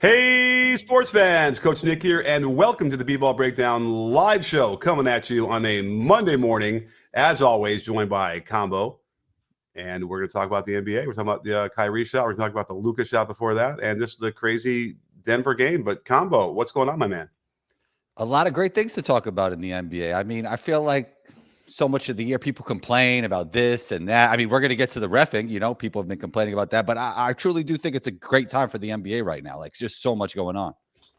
Hey, sports fans, Coach Nick here, and welcome to the B-Ball Breakdown live show coming at you on a Monday morning, as always, joined by Combo. And we're going to talk about the NBA. We're talking about the Kyrie shot. We're going to talk about the Luka shot before that. And this is the crazy Denver game. But Combo, what's going on, my man? A lot of great things to talk about in the NBA. I mean, I feel like so much of the year people complain about this and that. I mean, we're going to get to the reffing. You know, people have been complaining about that. But I truly do think it's a great time for the NBA right now. Like, just so much going on.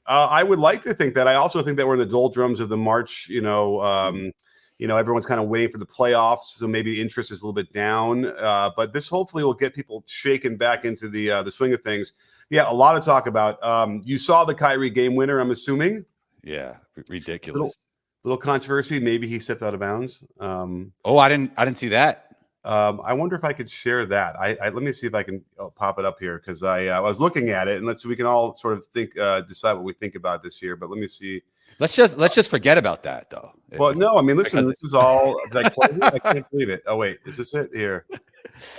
I would like to think that. I also think that we're in the doldrums of the March, everyone's kind of waiting for the playoffs, so maybe interest is a little bit down. But this hopefully will get people shaken back into the swing of things. Yeah, a lot to talk about. You saw the Kyrie game winner, I'm assuming. Yeah, ridiculous. Little controversy. Maybe he stepped out of bounds. I didn't see that. I wonder if I could share that. Let me see if I can pop it up here because I was looking at it, and we can all sort of decide what we think about this here. But let me see. Let's just forget about that, though. Well, no, I mean, listen, this is all. Did I close it? I can't believe it. Oh wait, is this it here?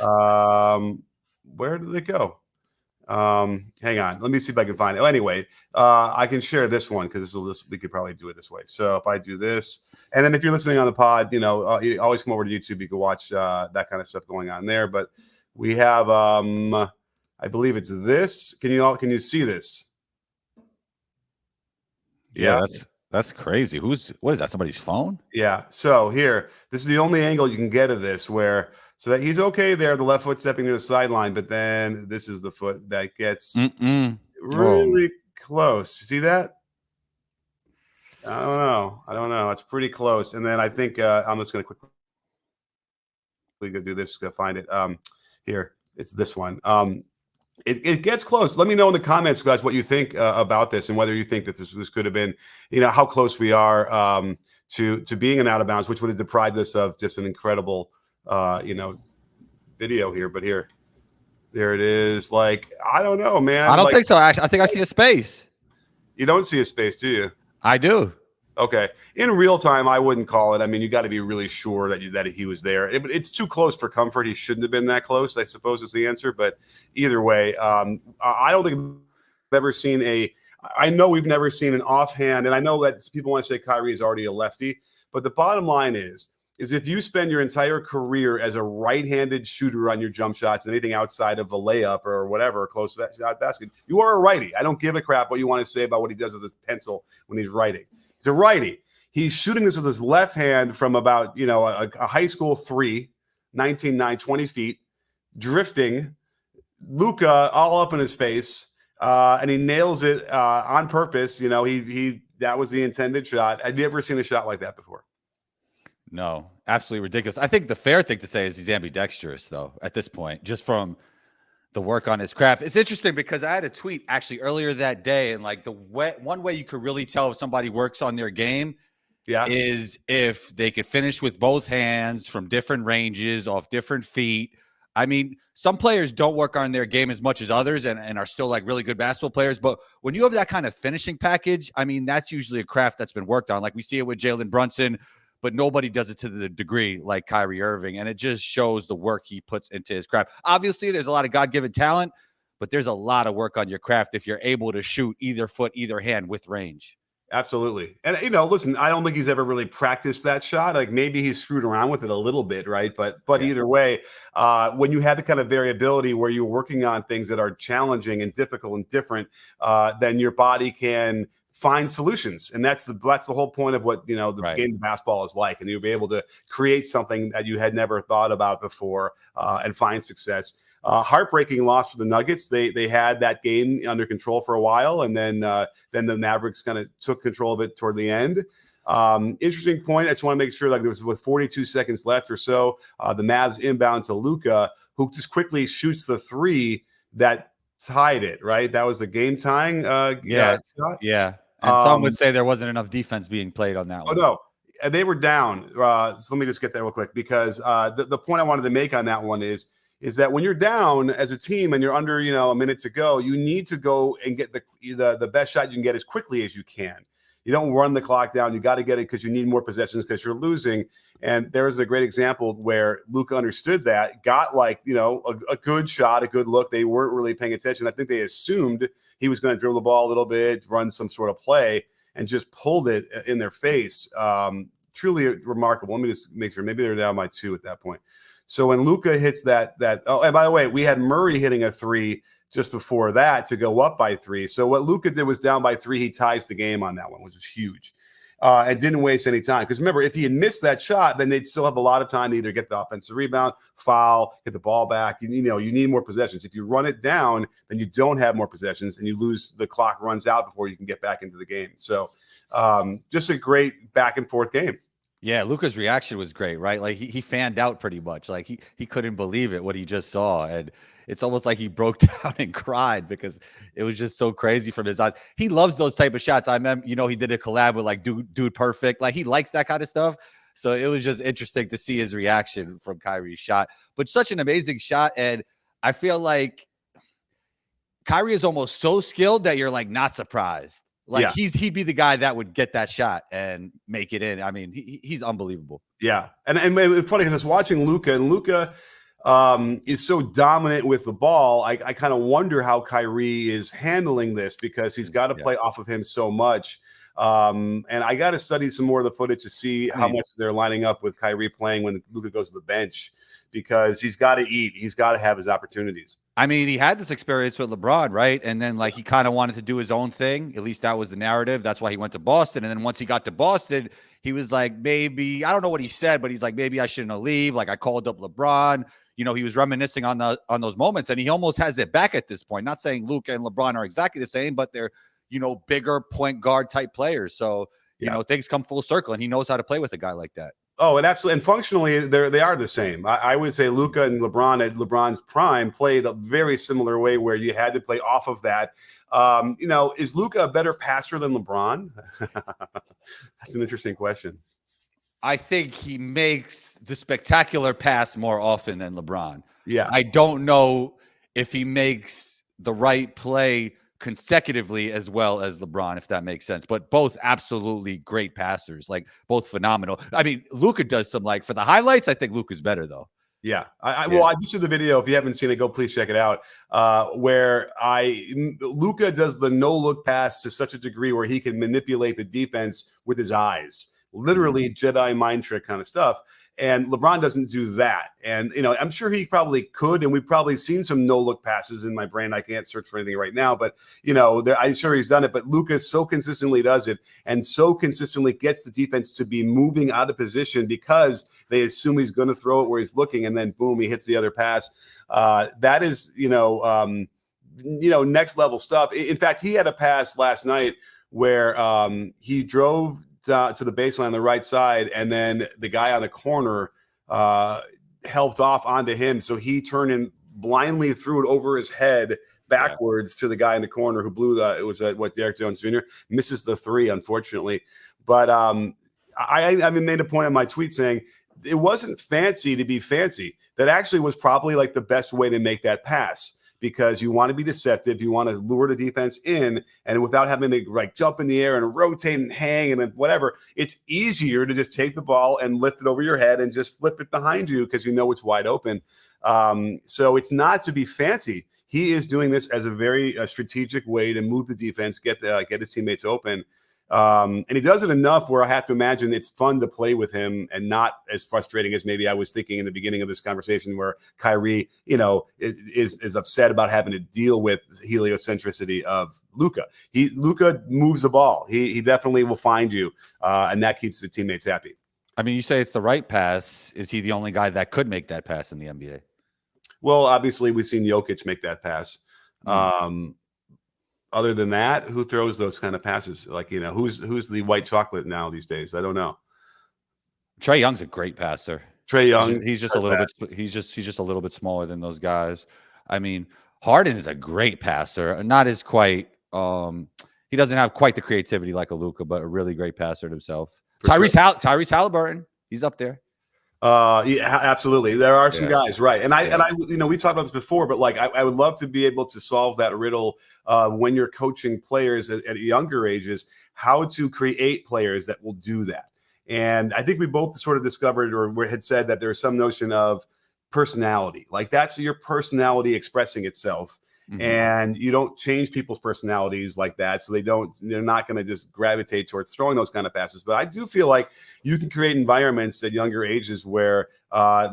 Where did it go? Hang on. Let me see if I can find it. Anyway, I can share this one because we could probably do it this way. So if I do this. And then if you're listening on the pod, you always come over to YouTube. You can watch that kind of stuff going on there. But we have, I believe it's this. Can you see this? Yeah, that's crazy. What is that? Somebody's phone? Yeah. So here, this is the only angle you can get of this so that he's okay there, the left foot stepping to the sideline, but then this is the foot that gets really close. See that? I don't know. It's pretty close. And then I think I'm just going to quickly go do this to find it. Here, it's this one. It gets close. Let me know in the comments, guys, what you think about this and whether you think that this could have been, how close we are to being an out of bounds, which would have deprived us of just an incredible, video here. But there it is. Like, I don't know, man. I don't think so. Actually, I think I see a space. You don't see a space, do you? I do. Okay. In real time, I wouldn't call it. I mean, you got to be really sure that he was there. It's too close for comfort. He shouldn't have been that close, I suppose, is the answer. But either way, I don't think I've ever seen I know we've never seen an offhand, and I know that people want to say Kyrie is already a lefty, but the bottom line is if you spend your entire career as a right-handed shooter on your jump shots, anything outside of a layup or whatever, close to that basket, you are a righty. I don't give a crap what you want to say about what he does with his pencil when he's writing. He's a righty. He's shooting this with his left hand from about, a high school 19-9, 20 feet, drifting, Luka all up in his face, and he nails it on purpose. That was the intended shot. Have you ever seen a shot like that before? No, absolutely ridiculous. I think the fair thing to say is he's ambidextrous, though, at this point, just from the work on his craft. It's interesting because I had a tweet actually earlier that day, and like one way you could really tell if somebody works on their game is if they could finish with both hands from different ranges, off different feet. I mean, some players don't work on their game as much as others and are still like really good basketball players. But when you have that kind of finishing package, I mean, that's usually a craft that's been worked on. Like we see it with Jalen Brunson, but nobody does it to the degree like Kyrie Irving. And it just shows the work he puts into his craft. Obviously, there's a lot of God-given talent, but there's a lot of work on your craft if you're able to shoot either foot, either hand with range. Absolutely. And, listen, I don't think he's ever really practiced that shot. Like maybe he's screwed around with it a little bit, right? But either way, when you have the kind of variability where you're working on things that are challenging and difficult and different, then your body can find solutions. And that's the whole point of what, the game of basketball is like. And you'll be able to create something that you had never thought about before and find success. Heartbreaking loss for the Nuggets. They had that game under control for a while, and then the Mavericks kind of took control of it toward the end. Interesting point. I just want to make sure, like, there was with 42 seconds left or so, the Mavs inbound to Luka, who just quickly shoots the three that tied it. Right, that was the game tying. Shot. Yeah. And some would say there wasn't enough defense being played on that one. Oh no, they were down. So let me just get there real quick because the point I wanted to make on that one is that when you're down as a team and you're under, a minute to go, you need to go and get the best shot you can get as quickly as you can. You don't run the clock down. You got to get it because you need more possessions because you're losing. And there's a great example where Luka understood that, got a good shot, a good look. They weren't really paying attention. I think they assumed he was going to dribble the ball a little bit, run some sort of play, and just pulled it in their face. Truly remarkable. Let me just make sure. Maybe they're down by 2 at that point. So when Luka hits that, oh, and by the way, we had Murray hitting a 3 just before that to go up by 3. So what Luka did was down by 3. He ties the game on that one, which was huge, and didn't waste any time. Because remember, if he had missed that shot, then they'd still have a lot of time to either get the offensive rebound, foul, get the ball back. You need more possessions. If you run it down, then you don't have more possessions, and you lose. The clock runs out before you can get back into the game. So just a great back and forth game. Yeah, Luka's reaction was great, right? Like he fanned out pretty much. Like he couldn't believe it what he just saw, and it's almost like he broke down and cried because it was just so crazy from his eyes. He loves those type of shots. I remember, he did a collab with like Dude Perfect. Like he likes that kind of stuff. So it was just interesting to see his reaction from Kyrie's shot. But such an amazing shot, and I feel like Kyrie is almost so skilled that you're like not surprised. Like he'd be the guy that would get that shot and make it in. I mean, he's unbelievable. Yeah, and it's funny because I was watching Luka, and Luka is so dominant with the ball. I kind of wonder how Kyrie is handling this because he's got to play off of him so much. And I got to study some more of the footage to see how much they're lining up with Kyrie playing when Luka goes to the bench, because he's got to eat. He's got to have his opportunities. I mean, he had this experience with LeBron, right? And then he kind of wanted to do his own thing. At least that was the narrative. That's why he went to Boston. And then once he got to Boston, he was like, maybe, I don't know what he said, but he's like, maybe I shouldn't leave. Like I called up LeBron. He was reminiscing on those moments, and he almost has it back at this point. Not saying Luka and LeBron are exactly the same, but they're, bigger point guard type players. So, things come full circle, and he knows how to play with a guy like that. Oh, and absolutely. And functionally, they are the same. I would say Luka and LeBron at LeBron's prime played a very similar way where you had to play off of that. Is Luka a better passer than LeBron? That's an interesting question. I think he makes the spectacular pass more often than LeBron. Yeah. I don't know if he makes the right play consecutively as well as LeBron, if that makes sense. But both absolutely great passers, like both phenomenal. I mean, Luka does some for the highlights. I think Luka's better though. Yeah. Well, I just did the video. If you haven't seen it, go please check it out. Where Luka does the no look pass to such a degree where he can manipulate the defense with his eyes, literally Jedi mind trick kind of stuff. And LeBron doesn't do that. And, I'm sure he probably could. And we've probably seen some no-look passes in my brain. I can't search for anything right now. But, I'm sure he's done it. But Luka so consistently does it and so consistently gets the defense to be moving out of position because they assume he's going to throw it where he's looking. And then, boom, he hits the other pass. That is, next level stuff. In fact, he had a pass last night where he drove to the baseline on the right side, and then the guy on the corner helped off onto him, so he turned and blindly threw it over his head backwards to the guy in the corner who blew Derek Jones Jr. misses the 3, unfortunately. But I made a point in my tweet saying it wasn't fancy to be fancy. That actually was probably the best way to make that pass, because you want to be deceptive. You want to lure the defense in, and without having to jump in the air and rotate and hang and whatever, it's easier to just take the ball and lift it over your head and just flip it behind you because it's wide open. So it's not to be fancy. He is doing this as a very strategic way to move the defense, get his teammates open. And he does it enough where I have to imagine it's fun to play with him and not as frustrating as maybe I was thinking in the beginning of this conversation, where Kyrie, is upset about having to deal with the heliocentricity of Luka. Luka moves the ball. He definitely will find you, and that keeps the teammates happy. I mean, you say it's the right pass. Is he the only guy that could make that pass in the NBA? Well, obviously we've seen Jokic make that pass. Other than that, who throws those kind of passes? Who's the white chocolate now these days? I don't know. Trae Young's a great passer. Trae Young, he's just a little bit. He's just a little bit smaller than those guys. I mean, Harden is a great passer. Not as quite. He doesn't have quite the creativity like a Luka, but a really great passer himself. Tyrese Halliburton, he's up there. Yeah, absolutely. There are some Yeah. guys, right? And Yeah. we talked about this before, but like, I would love to be able to solve that riddle when you're coaching players at younger ages, how to create players that will do that. And I think we both sort of discovered or had said that there's some notion of personality, like that's your personality expressing itself. Mhm. And you don't change people's personalities like that. So they're not going to just gravitate towards throwing those kind of passes. But I do feel like you can create environments at younger ages where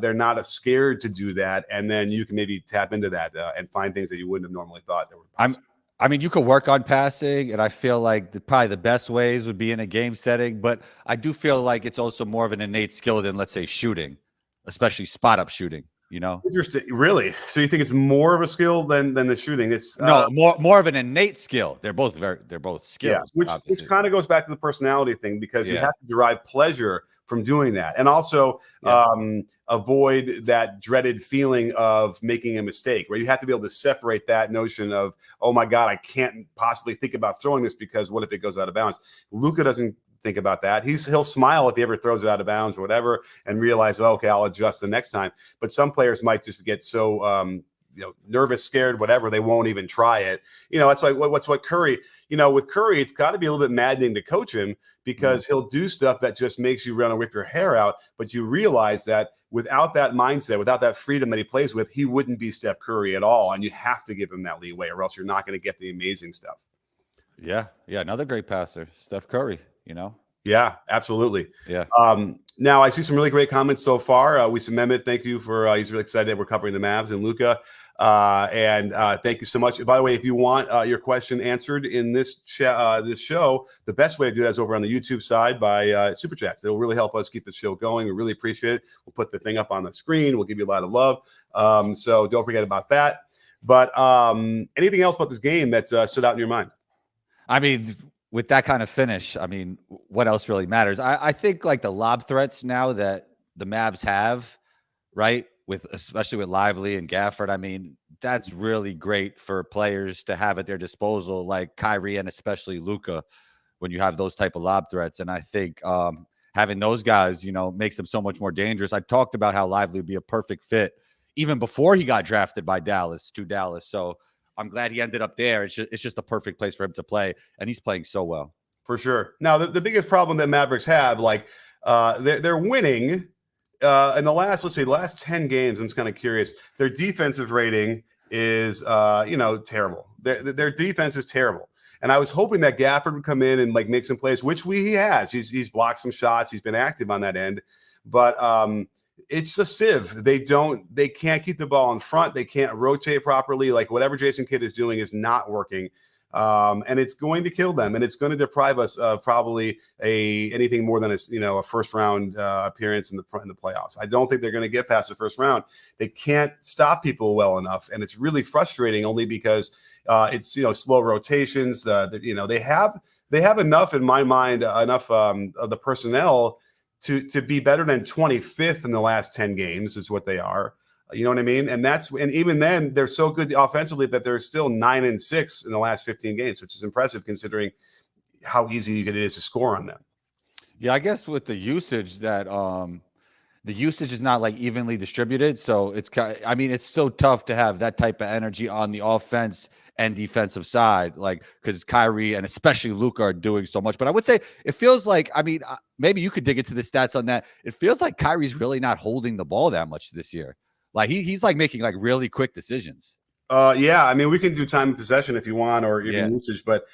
they're not as scared to do that, and then you can maybe tap into that and find things that you wouldn't have normally thought that were possible. I mean, you could work on passing, and I feel like probably the best ways would be in a game setting, but I do feel like it's also more of an innate skill than, let's say, shooting, especially spot up shooting, you know? Interesting, really? So you think it's more of a skill than the shooting? It's No, more of an innate skill. They're both yeah, skills, which obviously. kind of goes back to the personality thing because you Yeah. have to derive pleasure from doing that, and also Yeah. avoid that dreaded feeling of making a mistake. Where you have to be able to separate that notion of, oh my god, I can't possibly think about throwing this because what if it goes out of bounds? Luka doesn't think about that. He'll smile if he ever throws it out of bounds or whatever, and realize, oh, okay, I'll adjust the next time. But some players might just get so nervous, scared, whatever, they won't even try it. It's like what Curry. With Curry, it's got to be a little bit maddening to coach him because he'll do stuff that just makes you want to rip your hair out. But you realize that without that mindset, without that freedom that he plays with, he wouldn't be Steph Curry at all. And you have to give him that leeway, or else you're not going to get the amazing stuff. Yeah. Yeah. Another great passer, Steph Curry, Yeah, absolutely. Yeah. Now I see some really great comments so far. We see Mehmet, thank you for he's really excited that we're covering the Mavs and Luka. And thank you so much. By the way, if you want your question answered in this show, the best way to do that is over on the YouTube side by Super Chats. It'll really help us keep the show going. We really appreciate it. We'll put the thing up on the screen. We'll give you a lot of love. So don't forget about that. But anything else about this game that stood out in your mind? I mean, with that kind of finish, I mean, what else really matters? I think like the lob threats now that the Mavs have, right? Especially with Lively and Gafford, I mean, that's really great for players to have at their disposal, like Kyrie and especially Luka, when you have those type of lob threats. And I think having those guys, makes them so much more dangerous. I talked about how Lively would be a perfect fit even before he got drafted by Dallas. So I'm glad he ended up there. It's just the perfect place for him to play, and he's playing so well. For sure. Now, the biggest problem that Mavericks have, like they're winning in the last 10 games. I'm just kind of curious. Their defensive rating is terrible. Their defense is terrible. And I was hoping that Gafford would come in and like make some plays, which he has. He's blocked some shots. He's been active on that end, but it's a sieve. They can't keep the ball in front. They can't rotate properly. Like whatever Jason Kidd is doing is not working. And it's going to kill them, and it's going to deprive us of probably anything more than a first round appearance in the playoffs. I don't think they're going to get past the first round. They can't stop people well enough, and it's really frustrating only because it's slow rotations. They have enough in my mind, enough of the personnel to be better than 25th in the last 10 games is what they are. You know what I mean? And even then they're so good offensively that they're still 9-6 in the last 15 games, which is impressive considering how easy it is to score on them. Yeah, I guess with the usage that the usage is not like evenly distributed. So it's so tough to have that type of energy on the offense and defensive side, like because Kyrie and especially Luka are doing so much. But I would say it feels like, maybe you could dig into the stats on that. It feels like Kyrie's really not holding the ball that much this year. Like he's like making like really quick decisions. Yeah, we can do time of possession if you want, or even usage. But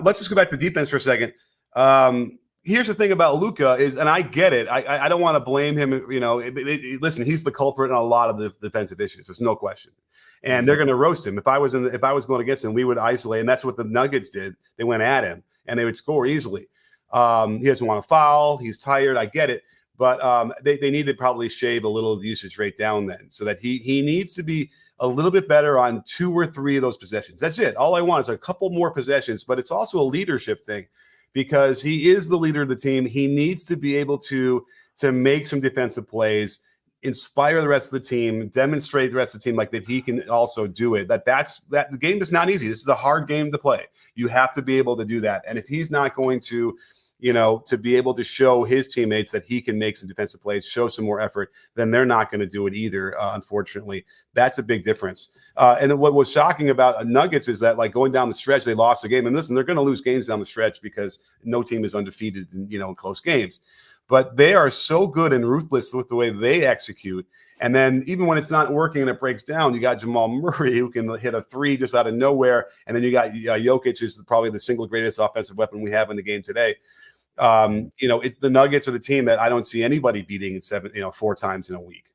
let's just go back to defense for a second. Here's the thing about Luka is, and I get it. I don't want to blame him. Listen, he's the culprit in a lot of the defensive issues. There's no question. And they're going to roast him. If I was going against him, we would isolate, and that's what the Nuggets did. They went at him, and they would score easily. He doesn't want to foul. He's tired. I get it. But they need to probably shave a little of the usage rate down then, so that he needs to be a little bit better on 2 or 3 of those possessions. That's it. All I want is a couple more possessions, but it's also a leadership thing because he is the leader of the team. He needs to be able to make some defensive plays, inspire the rest of the team, demonstrate the rest of the team like that he can also do it. That the game is not easy. This is a hard game to play. You have to be able to do that. And if he's not going to to be able to show his teammates that he can make some defensive plays, show some more effort, then they're not going to do it either. Unfortunately, that's a big difference. And what was shocking about Nuggets is that, like, going down the stretch, they lost a game. And listen, they're going to lose games down the stretch because no team is undefeated in close games. But they are so good and ruthless with the way they execute. And then even when it's not working and it breaks down, you got Jamal Murray who can hit a three just out of nowhere. And then you got Jokic, is probably the single greatest offensive weapon we have in the game today. It's the Nuggets are the team that I don't see anybody beating in 4 times in a week.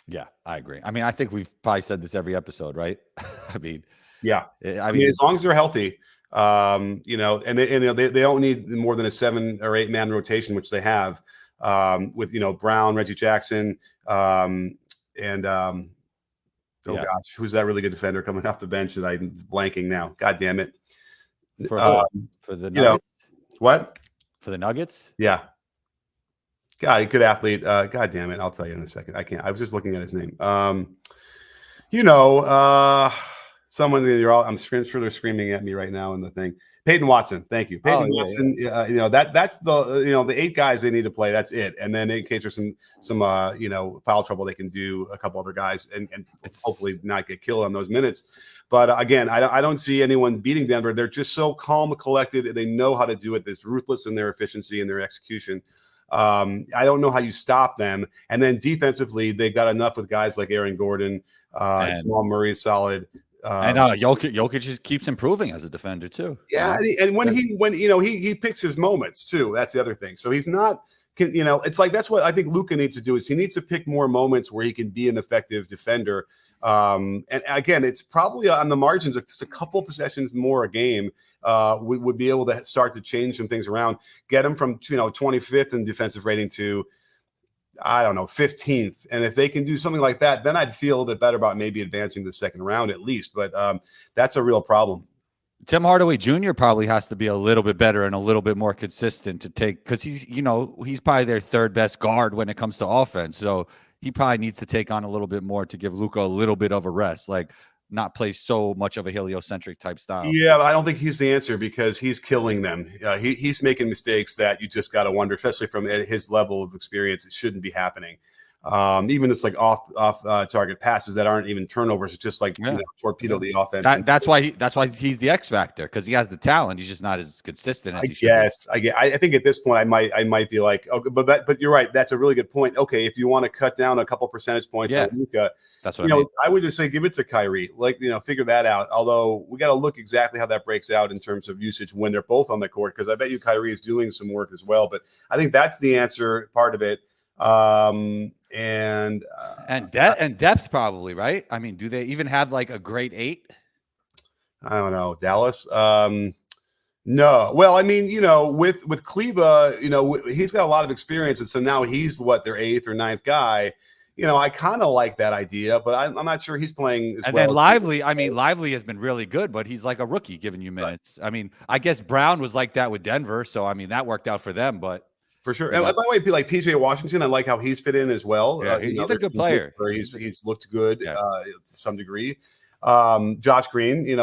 Yeah, I agree. I mean, I think we've probably said this every episode, right? I mean, yeah. I mean, as long as they're healthy, and they don't need more than a 7 or 8 man rotation, which they have with Brown, Reggie Jackson, gosh, who's that really good defender coming off the bench that I'm blanking now? God damn it! For the Nuggets? What? For the Nuggets? Yeah. God, a good athlete. God damn it! I'll tell you in a second. I can't. I was just looking at his name. Someone I'm sure they're screaming at me right now in the thing. Peyton Watson, thank you. Peyton Watson. Yeah. That's the 8 guys they need to play. That's it. And then in case there's some foul trouble, they can do a couple other guys and hopefully not get killed on those minutes. But again, I don't see anyone beating Denver. They're just so calm, collected. They know how to do it. They're ruthless in their efficiency and their execution. I don't know how you stop them. And then defensively, they've got enough with guys like Aaron Gordon, Jamal Murray is solid. And Jokic just keeps improving as a defender too. Yeah, and when he picks his moments too. That's the other thing. So he's not, it's like that's what I think Luka needs to do is he needs to pick more moments where he can be an effective defender. And again, it's probably on the margins, just a couple possessions more a game. We would be able to start to change some things around, get him from 25th in defensive rating to, I don't know, 15th. And if they can do something like that, then I'd feel a bit better about maybe advancing to the second round at least. But that's a real problem. Tim Hardaway Jr. probably has to be a little bit better and a little bit more consistent to take, because he's probably their 3rd best guard when it comes to offense. So he probably needs to take on a little bit more to give Luka a little bit of a rest, like not play so much of a heliocentric type style. Yeah, but I don't think he's the answer because he's killing them. He's making mistakes that you just got to wonder, especially from his level of experience. It shouldn't be happening. Even it's like off target passes that aren't even turnovers. It's just like torpedo the offense. That's why he's the X factor, because he has the talent. He's just not as consistent as he should be. I think at this point I might be like, okay, but you're right. That's a really good point. Okay, if you want to cut down a couple percentage points on Luka, that's what I mean. I would just say give it to Kyrie. Figure that out. Although we got to look exactly how that breaks out in terms of usage when they're both on the court, because I bet you Kyrie is doing some work as well. But I think that's the answer part of it. And depth probably, right? I mean, do they even have like a great 8? I don't know. Dallas. No. Well, I mean, with Kleba, he's got a lot of experience, and so now he's their 8th or 9th guy. I kind of like that idea, but I'm not sure he's playing as well. And then Lively has been really good, but he's like a rookie giving you minutes. Right. I mean, I guess Brown was like that with Denver, so I mean that worked out for them, but. For sure. And by the way, like PJ Washington, I like how he's fit in as well. Yeah, he's a good player. He's looked good to some degree. Josh Green, they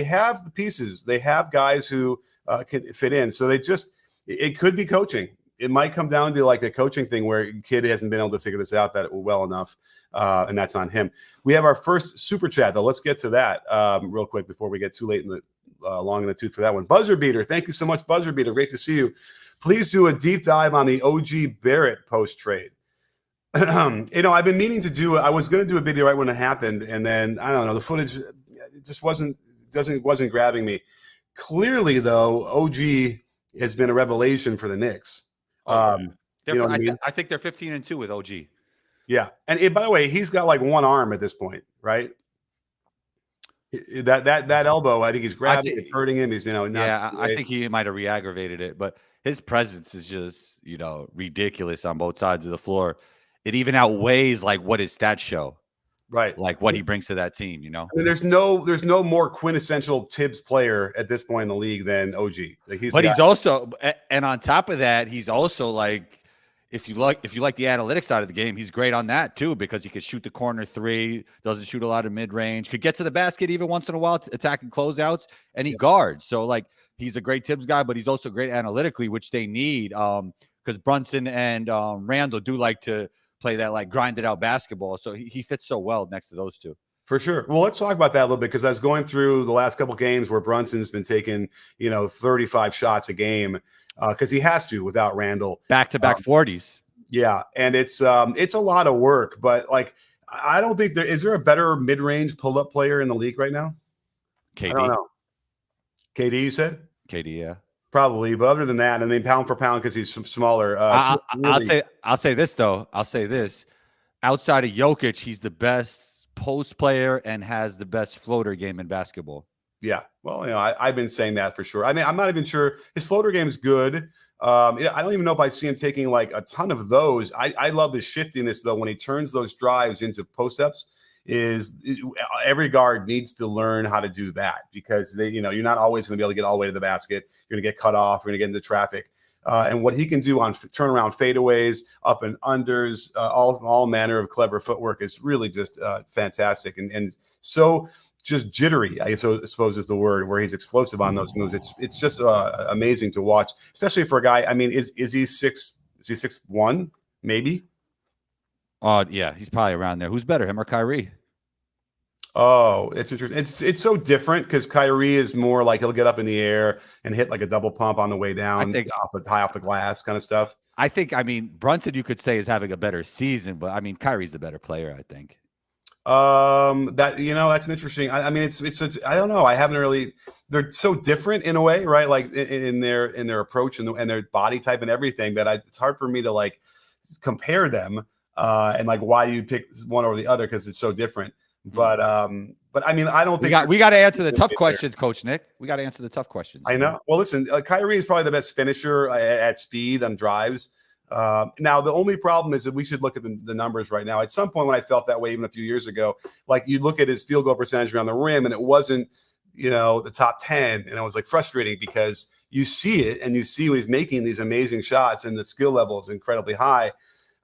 have the pieces. They have guys who can fit in. So it could be coaching. It might come down to like the coaching thing where kid hasn't been able to figure this out that well enough. And that's on him. We have our first super chat though. Let's get to that real quick before we get too late in the long in the tooth for that one. Buzzer Beater. Thank you so much, Buzzer Beater. Great to see you. Please do a deep dive on the OG Barrett post trade. I've been meaning to do. I was going to do a video right when it happened, and then I don't know. The footage just wasn't grabbing me. Clearly, though, OG has been a revelation for the Knicks. I think they're 15-2 with OG. Yeah, and by the way, he's got like one arm at this point, right? That elbow, I think he's grabbing, it's hurting him. He's I think he might have re-aggravated it, but his presence is just ridiculous on both sides of the floor. It even outweighs like what his stats show, right? Like what he brings to that team. I mean, there's no more quintessential Tibbs player at this point in the league than OG. He's also, and on top of that, he's also like if you like the analytics side of the game, he's great on that too, because he could shoot the corner three, doesn't shoot a lot of mid range, could get to the basket even once in a while, attacking closeouts, and he guards. So like he's a great Tibbs guy, but he's also great analytically, which they need. Because Brunson and Randall do like to play that like grinded out basketball. So he fits so well next to those two. For sure. Well, let's talk about that a little bit, because I was going through the last couple games where Brunson's been taking, 35 shots a game, because he has to without Randall. Back-to-back 40s. Yeah, and it's a lot of work, but like I don't think is there a better mid-range pull-up player in the league right now? KD. I don't know. KD, you said? KD, yeah. Probably, but other than that, and then pound for pound because he's smaller. I'll say this though. I'll say this. Outside of Jokic, he's the best post player and has the best floater game in basketball. Yeah, well, I've been saying that for sure. I mean, I'm not even sure his floater game is good. I don't even know if I see him taking like a ton of those. I love the shiftiness though when he turns those drives into post ups. Every guard needs to learn how to do that, because you're not always going to be able to get all the way to the basket. You're going to get cut off. You're going to get into traffic. And what he can do on turnaround fadeaways, up and unders, all manner of clever footwork is really just fantastic, and so just jittery, I suppose is the word, where he's explosive on those moves. It's just amazing to watch, especially for a guy. I mean, is he 6'1", maybe? Yeah, he's probably around there. Who's better, him or Kyrie? Oh, it's interesting. It's so different, because Kyrie is more like he'll get up in the air and hit like a double pump on the way down, high off the glass kind of stuff. I mean, Brunson, you could say, is having a better season, but I mean, Kyrie's the better player, I think. That's an interesting. I mean, it's I don't know. I haven't really. They're so different in a way, right? Like in their approach and their body type and everything, that it's hard for me to like compare them and like why you pick one over the other, because it's so different. But I mean, I don't think we got to answer the tough questions, Coach Nick. We got to answer the tough questions. I know. Well, listen, Kyrie is probably the best finisher at speed on drives. Now, the only problem is that we should look at the numbers right now. At some point when I felt that way, even a few years ago, like you look at his field goal percentage around the rim, and it wasn't, the top 10. And it was like frustrating, because you see it and you see when he's making these amazing shots and the skill level is incredibly high.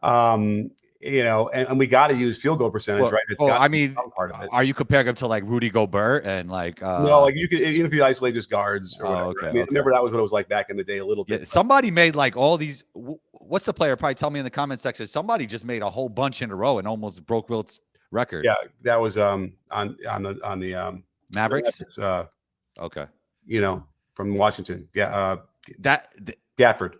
And we got to use field goal percentage, right? I mean, part of it. Are you comparing him to like Rudy Gobert and like? No, like you could, even if you isolate just guards or whatever. Okay, I mean, remember that was what it was like back in the day a little bit. Yeah, somebody made like all these. What's the player? Probably tell me in the comment section. Somebody just made a whole bunch in a row and almost broke Wilt's record. Yeah, that was on the Mavericks. Okay, from Washington. Yeah, Gafford.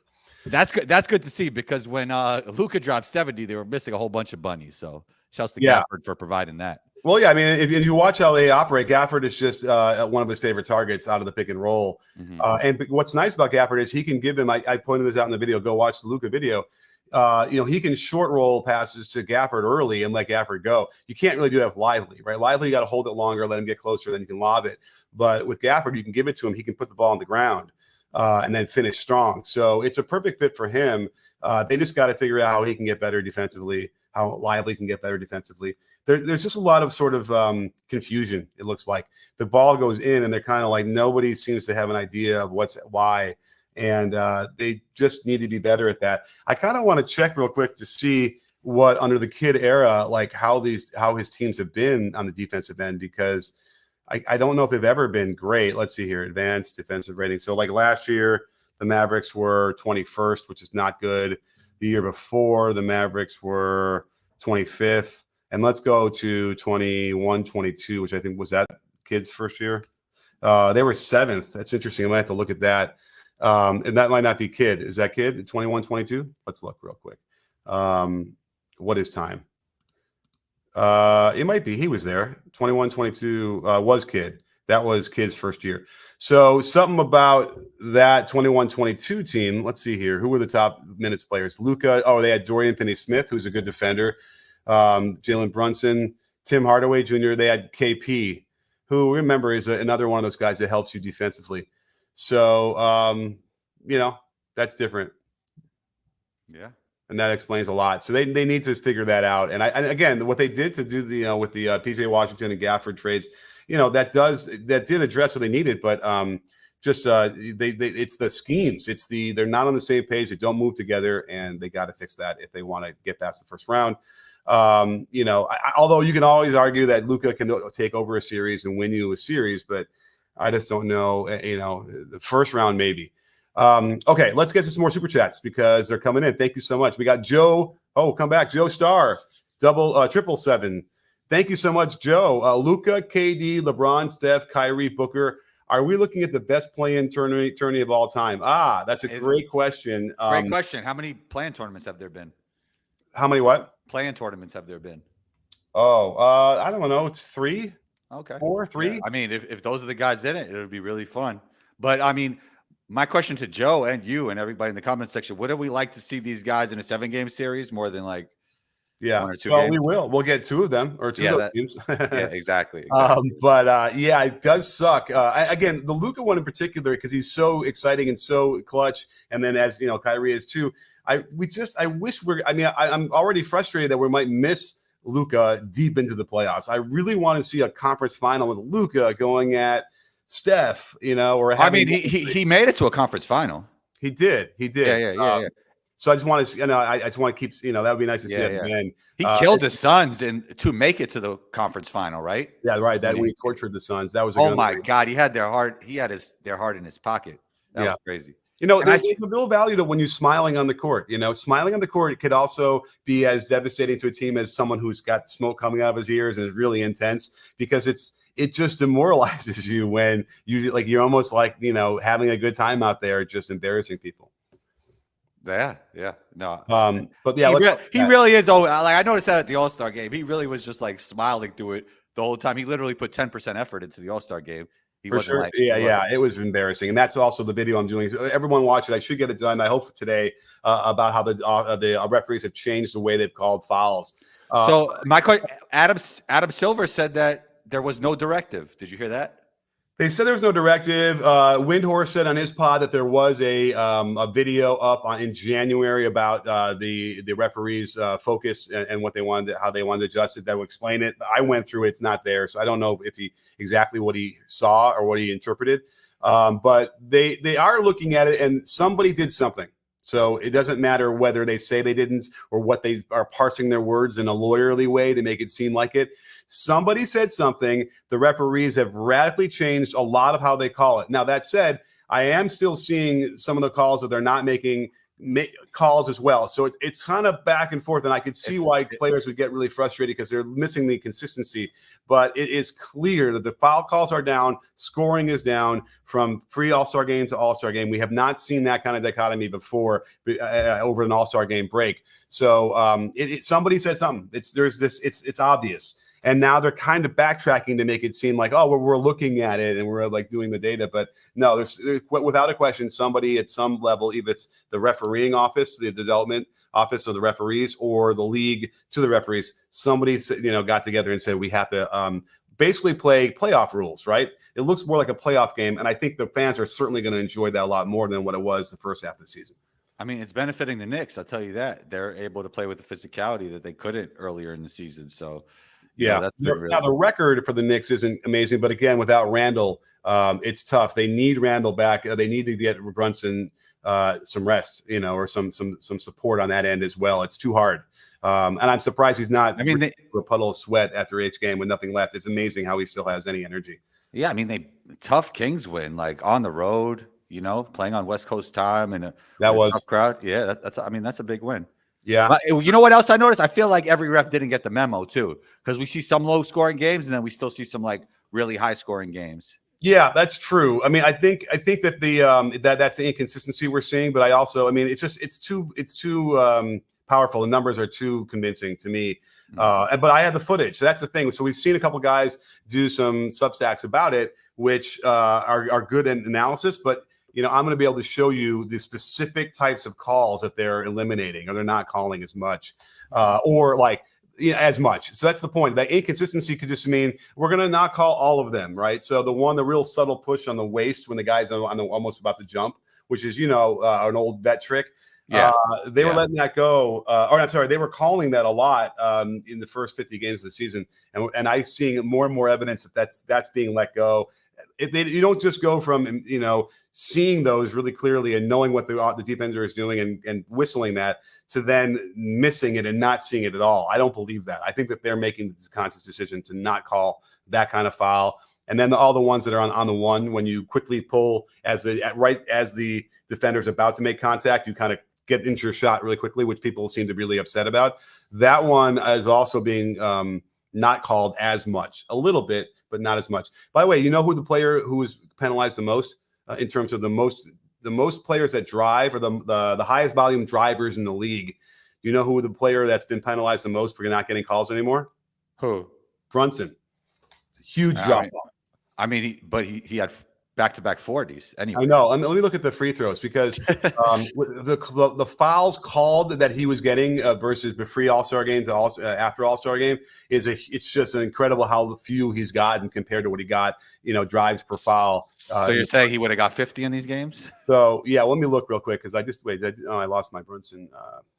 That's good. That's good to see, because when Luka dropped 70, they were missing a whole bunch of bunnies. So shouts to Gafford for providing that. Well, yeah, I mean, if you watch how they operate, Gafford is just one of his favorite targets out of the pick and roll. Mm-hmm. And what's nice about Gafford is he can give him. I pointed this out in the video. Go watch the Luka video. He can short roll passes to Gafford early and let Gafford go. You can't really do that with Lively, right? Lively, you got to hold it longer, let him get closer, then you can lob it. But with Gafford, you can give it to him. He can put the ball on the ground. And then finish strong. So it's a perfect fit for him. They just got to figure out how he can get better defensively, how Lively can get better defensively. There's just a lot of sort of confusion, it looks like. The ball goes in, and they're kind of like nobody seems to have an idea of why. And they just need to be better at that. I kind of want to check real quick to see what under the Kid era, like how his teams have been on the defensive end, because I don't know if they've ever been great. Let's see here. Advanced defensive rating. So like last year, the Mavericks were 21st, which is not good. The year before, the Mavericks were 25th. And let's go to 21-22, which I think was that Kid's first year. They were 7th. That's interesting. I might have to look at that. And that might not be Kid. Is that Kid? 21-22? Let's look real quick. What is time? It might be. He was there. 21-22 was Kid. That was Kid's first year. So something about that 21-22 team. Let's see here. Who were the top minutes players? Luka. Oh, they had Dorian Finney-Smith, who's a good defender. Jalen Brunson, Tim Hardaway Jr. They had KP, who, remember, is another one of those guys that helps you defensively. So, that's different. Yeah. And that explains a lot. So they need to figure that out. And again, what they did to do with the PJ Washington and Gafford trades, that did address what they needed. But just it's the schemes. They're not on the same page. They don't move together, and they got to fix that if they want to get past the first round. Although you can always argue that Luka can take over a series and win you a series, but I just don't know. The first round maybe. Okay, let's get to some more super chats because they're coming in. Thank you so much. We got Joe. Oh, come back, Joe Star, 777. Thank you so much, Joe. Luka, KD, LeBron, Steph, Kyrie, Booker. Are we looking at the best play-in tournament of all time? That's a great question. Great question. How many play-in tournaments have there been? How many what? Play-in tournaments have there been? I don't know. It's 3. Okay. 4, 3. Yeah. I mean, if those are the guys in it, it would be really fun. But I mean, my question to Joe and you and everybody in the comment section, would we like to see these guys in a 7-game series more than like 1 or 2 games? We will. We'll get 2 of them or 2 of those teams. Yeah, exactly. It does suck. Again, the Luka one in particular, because he's so exciting and so clutch. And then as you know, Kyrie is too. I'm already frustrated that we might miss Luka deep into the playoffs. I really want to see a conference final with Luka going at Steph, or having. He made it to a conference final. He did. Yeah. So I just want to, I just want to keep, that would be nice to see at the end. He killed the Suns to make it to the conference final, right? Yeah, right. That when he tortured the Suns, that was. Oh my God, he had their heart. He had their heart in his pocket. That was crazy. There's a real value to when you're smiling on the court. Smiling on the court could also be as devastating to a team as someone who's got smoke coming out of his ears and is really intense, because it just demoralizes you when you're almost like, having a good time out there, just embarrassing people. Yeah. No. But yeah, he really is. Oh, like I noticed that at the All-Star game, he really was just like smiling through it the whole time. He literally put 10% effort into the All-Star game. For sure. It was embarrassing. And that's also the video I'm doing. So everyone watch it. I should get it done, I hope, today, about how the referees have changed the way they've called fouls. So my question, Adam Silver said that there was no directive. Did you hear that? They said there was no directive. Windhorse said on his pod that there was a video up in January about the referees' focus and what they wanted, how they wanted to adjust it. That would explain it. I went through it; it's not there, so I don't know if exactly what he saw or what he interpreted. But they are looking at it, and somebody did something. So it doesn't matter whether they say they didn't or what they are parsing their words in a lawyerly way to make it seem like it. Somebody said something. The referees have radically changed a lot of how they call it. Now, that said, I am still seeing some of the calls that they're not making calls as well. So it's kind of back and forth, and I could see why players would get really frustrated because they're missing the consistency. But it is clear that the foul calls are down, scoring is down from pre-All-Star game to All-Star game. We have not seen that kind of dichotomy before over an All-Star game break. So somebody said something. It's obvious. And now they're kind of backtracking to make it seem like, oh, we're looking at it and we're like doing the data. But no, there's without a question, somebody at some level, either it's the refereeing office, the development office of the referees, or the league to the referees, somebody got together and said we have to basically play playoff rules, right? It looks more like a playoff game. And I think the fans are certainly going to enjoy that a lot more than what it was the first half of the season. I mean, it's benefiting the Knicks. I'll tell you that. They're able to play with the physicality that they couldn't earlier in the season. So, yeah. Now the record for the Knicks isn't amazing, but again, without Randall, it's tough. They need Randall back. They need to get Brunson some rest, or some support on that end as well. It's too hard, and I'm surprised he's not. I mean, a puddle of sweat after each game with nothing left. It's amazing how he still has any energy. Yeah, I mean, tough Kings win, like on the road, playing on West Coast time and a tough crowd. Yeah, that's a big win. Yeah. But you know what else I noticed? I feel like every ref didn't get the memo too, because we see some low scoring games and then we still see some like really high scoring games. Yeah, that's true. I mean, I think that that's the inconsistency we're seeing, but I also, it's too powerful. The numbers are too convincing to me. But I have the footage. So that's the thing. So we've seen a couple guys do some substacks about it, which are good in analysis, but I'm going to be able to show you the specific types of calls that they're eliminating or they're not calling as much as much. So that's the point. That inconsistency could just mean we're going to not call all of them, right? So the real subtle push on the waist when the guy's almost about to jump, which is, an old vet trick. Yeah. They were letting that go. They were calling that a lot in the first 50 games of the season. And I seeing more and more evidence that that's being let go. You don't just go from, seeing those really clearly and knowing what the defender is doing and whistling that to then missing it and not seeing it at all. I don't believe that. I think that they're making this conscious decision to not call that kind of foul. And then all the ones that are on the one, when you quickly pull right as the defender's about to make contact, you kind of get into your shot really quickly, which people seem to be really upset about. That one is also being not called as much, a little bit, but not as much. By the way, you know who the player who was penalized the most in terms of the most players that drive, or the highest volume drivers in the league? You know who the player that's been penalized the most for not getting calls anymore? Who? Brunson. It's a huge drop off. I mean, he had back-to-back 40s anyway. I know. Let me look at the free throws, because the fouls called that he was getting versus the pre All-Star game to after All-Star game it's just incredible how few he's gotten compared to what he got, drives per foul. So you're saying he would have got 50 in these games? So yeah, let me look real quick, because I lost my Brunson.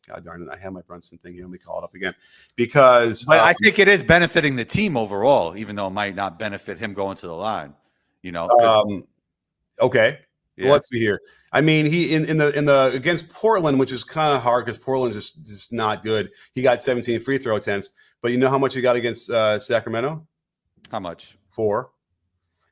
God darn it, I have my Brunson thing here. Let me call it up again, because but I think it is benefiting the team overall, even though it might not benefit him going to the line. Okay. Yeah. Well, let's see here. I mean, he in the against Portland, which is kind of hard because Portland's just not good. He got 17 free throw attempts, but you know how much he got against Sacramento? How much? 4.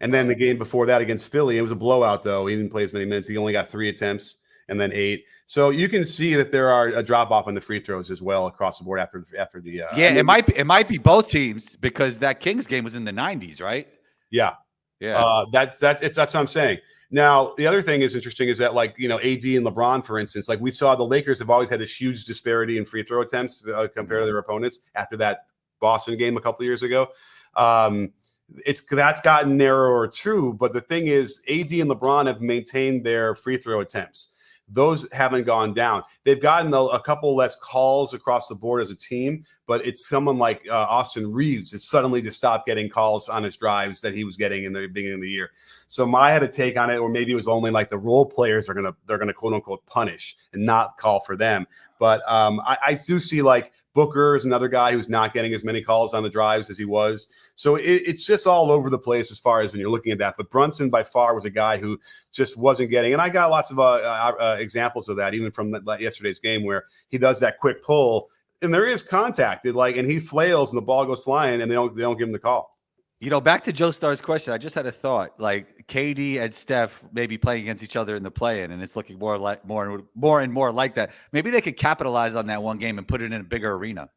And then the game before that against Philly, it was a blowout though. He didn't play as many minutes. He only got 3 attempts and then 8. So you can see that there are a drop off in the free throws as well across the board after the. It might be both teams, because that Kings game was in the 90s, right? Yeah. Yeah. That's what I'm saying. Now, the other thing is interesting is that, AD and LeBron, for instance, we saw the Lakers have always had this huge disparity in free throw attempts compared to their opponents after that Boston game a couple of years ago. That's gotten narrower too. But the thing is, AD and LeBron have maintained their free throw attempts. Those haven't gone down. They've gotten a couple less calls across the board as a team, but it's someone like Austin Reeves is suddenly to stop getting calls on his drives that he was getting in the beginning of the year. So I had a take on it, or maybe it was only the role players they're gonna quote unquote punish and not call for them. But I do see Booker is another guy who's not getting as many calls on the drives as he was. So it's just all over the place as far as when you're looking at that. But Brunson by far was a guy who just wasn't getting, and I got lots of examples of that, even from yesterday's game, where he does that quick pull and there is contact, and he flails and the ball goes flying, and they don't give him the call. Back to Joe Starr's question, I just had a thought. KD and Steph maybe playing against each other in the play-in, and it's looking more and more like that. Maybe they could capitalize on that one game and put it in a bigger arena.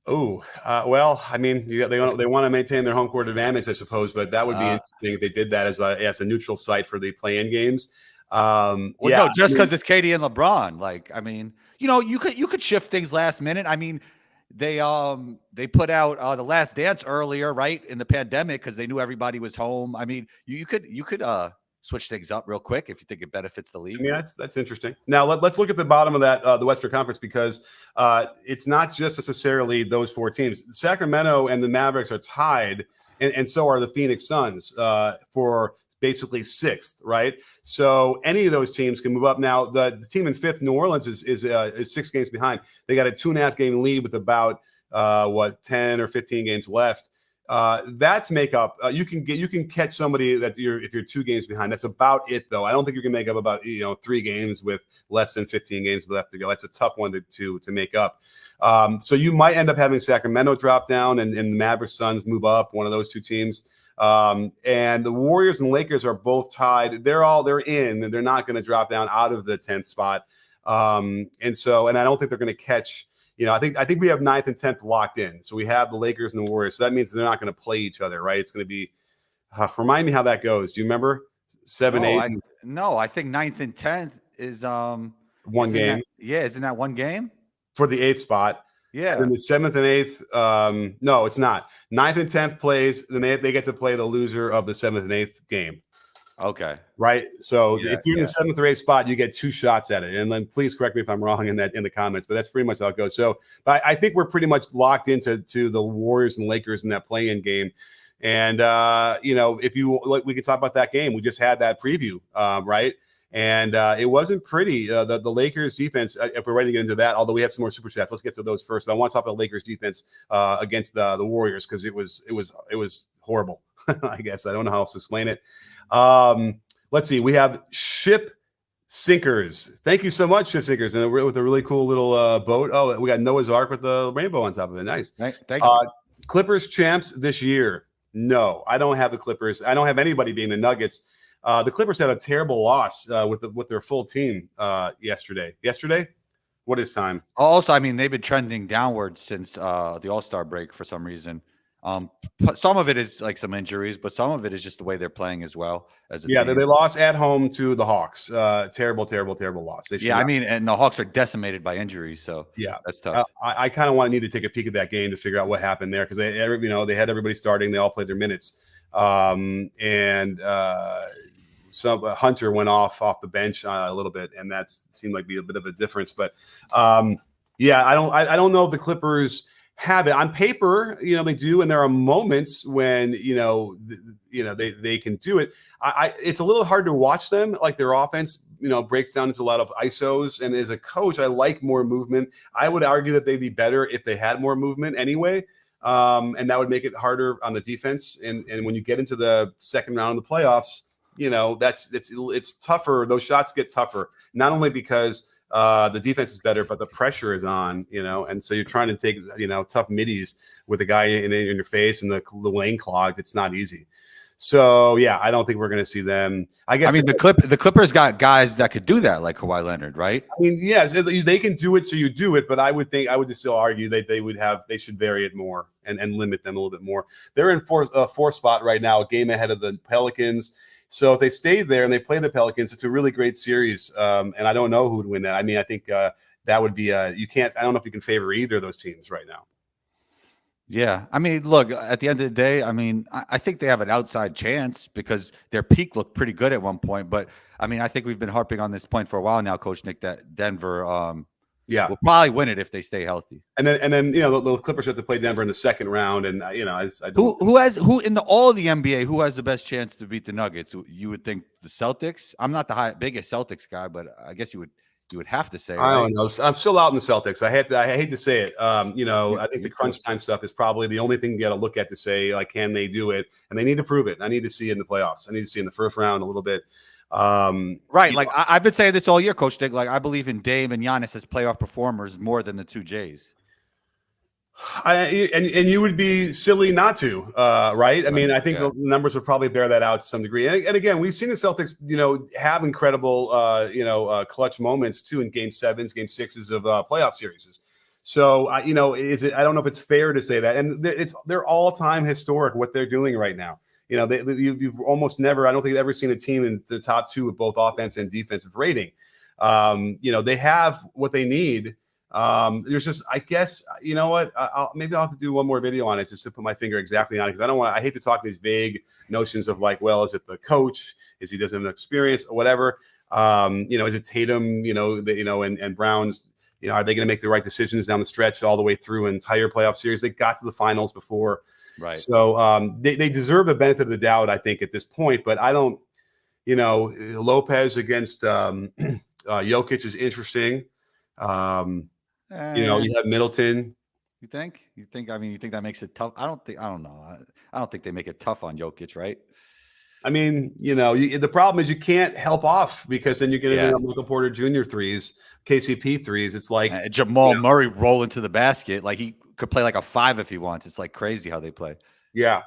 Oh, well, I mean, they want to maintain their home court advantage, I suppose, but that would be interesting if they did that as a neutral site for the play-in games. No, just because it's KD and LeBron. You could shift things last minute. I mean, they put out The Last Dance earlier, right, in the pandemic, because they knew everybody was home. I mean, you could switch things up real quick if you think it benefits the league. I mean, that's interesting. Now let's look at the bottom of that, the Western Conference, because it's not just necessarily those 4 teams. Sacramento and the Mavericks are tied, and so are the Phoenix Suns for basically 6th, right? So any of those teams can move up. Now the team in 5th, New Orleans, is 6 games behind. They got a 2.5 game lead with about 10 or 15 games left. That's make up. You can catch somebody if you're 2 games behind. That's about it, though. I don't think you can make up about 3 games with less than 15 games left to go. That's a tough one to make up. So you might end up having Sacramento drop down and the Mavericks Suns move up, one of those 2 teams. And the Warriors and Lakers are both tied. They're in, and they're not going to drop down out of the 10th spot. And I don't think they're going to catch. I think we have 9th and 10th locked in. So we have the Lakers and the Warriors. So that means they're not going to play each other, right? It's going to be. Remind me how that goes. Do you remember 7, 8? I think 9th and 10th is one game. Isn't that one game for the 8th spot? Yeah. And then the 7th and 8th, no, it's not. 9th and 10th plays, then they get to play the loser of the 7th and 8th game. Okay. Right. So if you're in the 7th or 8th spot, you get 2 shots at it. And then please correct me if I'm wrong in the comments, but that's pretty much how it goes. So I think we're pretty much locked into the Warriors and Lakers in that play-in game. And if we could talk about that game, we just had that preview, right? And it wasn't pretty. The Lakers defense, if we're ready to get into that, although we have some more super chats, let's get to those first. But I want to talk about Lakers defense against the Warriors, because it was horrible. I guess I don't know how else to explain it. Let's see. We have Ship Sinkers. Thank you so much, Ship Sinkers, and with a really cool little boat. Oh, we got Noah's Ark with the rainbow on top of it. Nice. Thank you. Clippers champs this year. No, I don't have the Clippers. I don't have anybody being the Nuggets. The Clippers had a terrible loss with their full team yesterday. Yesterday? What is time? Also, I mean, they've been trending downwards since the All-Star break for some reason. Some of it is like some injuries, but some of it is just the way they're playing as well. Team. They lost at home to the Hawks. Terrible loss. I mean, and the Hawks are decimaand by injuries, so that's tough. I kind of need to take a peek at that game to figure out what happened there because they had everybody starting. They all played their minutes, some Hunter went off the bench a little bit, and that seemed like be a bit of a difference. But I don't know if the Clippers have it on paper. They do, and there are moments when they can do it. It's a little hard to watch them. Like their offense, breaks down into a lot of ISOs. And as a coach, I like more movement. I would argue that they'd be better if they had more movement anyway. And that would make it harder on the defense. And when you get into the second round of the playoffs, it's tougher. Those shots get tougher, not only because the defense is better, but the pressure is on, and so you're trying to take, tough middies with a guy in your face and the lane clogged. It's not easy. So I don't think we're going to see them. I mean, the Clippers got guys that could do that, like Kawhi Leonard, right? I mean, yes, they can do it, so you do it. But I would just still argue that they should vary it more and limit them a little bit more. They're in fourth spot right now, a game ahead of the Pelicans. So if they stay there and they play the Pelicans, it's a really great series. And I don't know who would win that. I mean, I think that would be I don't know if you can favor either of those teams right now. Yeah. I mean, look, at the end of the day, I mean, I think they have an outside chance because their peak looked pretty good at one point. But I mean, I think we've been harping on this point for a while now, Coach Nick, that Denver will probably win it if they stay healthy. And then the Clippers have to play Denver in the second round, and I don't. Who in all of the NBA who has the best chance to beat the Nuggets? You would think the Celtics. I'm not the biggest Celtics guy, but I guess you would have to say. I don't know. I'm still out in the Celtics. I hate to say it. I think the crunch time stuff is probably the only thing you got to look at to say, like, can they do it? And they need to prove it. I need to see it in the playoffs. I need to see it in the first round a little bit. Right. Like I've been saying this all year, Coach Dick. Like I believe in Dame and Giannis as playoff performers more than the two Jays. And you would be silly not to, right? I mean, I think the numbers would probably bear that out to some degree. And again, we've seen the Celtics, have incredible, clutch moments too in Game 7s, Game 6s of playoff series. So, I don't know if it's fair to say that. And they're all-time historic what they're doing right now. You've almost never, I don't think I've ever seen a team in the top two with both offense and defensive rating. They have what they need. There's just, I guess, you know what? Maybe I'll have to do one more video on it just to put my finger exactly on it, because I hate to talk these vague notions of like, well, is it the coach? Is he doesn't have experience or whatever? Is it Tatum? And Brown's. Are they going to make the right decisions down the stretch all the way through an entire playoff series? They got to the finals before. Right. So they deserve the benefit of the doubt, I think, at this point. But I don't, Lopez against Jokic is interesting. You have Middleton. You think? I mean, you think that makes it tough? I don't know. I don't think they make it tough on Jokic, right? I mean, the problem is you can't help off because then you're going to end up Michael Porter Jr. threes, KCP threes. It's like Jamal Murray rolling to the basket. Like he could play like a 5 if he wants. It's like crazy how they play. Yeah.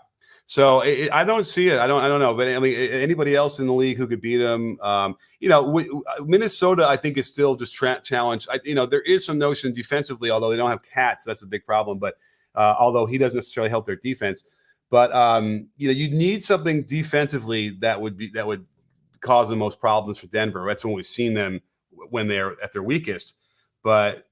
So I don't see it. I don't know. But I mean, anybody else in the league who could beat them? Minnesota, I think, is still just challenged. There is some notion defensively, although they don't have Cats. That's a big problem. But although he doesn't necessarily help their defense, but you need something defensively that would cause the most problems for Denver. That's when we've seen them when they're at their weakest. But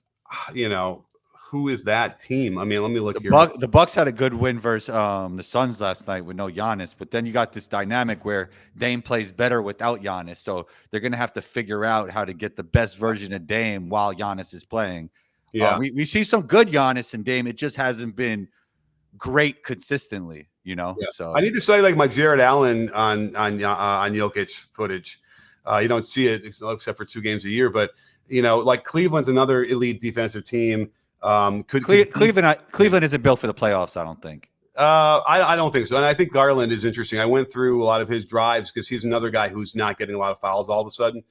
who is that team? I mean, let me look here. The Bucks had a good win versus the Suns last night with no Giannis, but then you got this dynamic where Dame plays better without Giannis, so they're going to have to figure out how to get the best version of Dame while Giannis is playing. Yeah, we see some good Giannis and Dame. It just hasn't been great consistently, Yeah. So I need to say, like, my Jared Allen on Jokic footage. You don't see it except for 2 games a year, but like Cleveland's another elite defensive team. Cleveland isn't built for the playoffs, I don't think. I don't think so. And I think Garland is interesting. I went through a lot of his drives because he's another guy who's not getting a lot of fouls all of a sudden.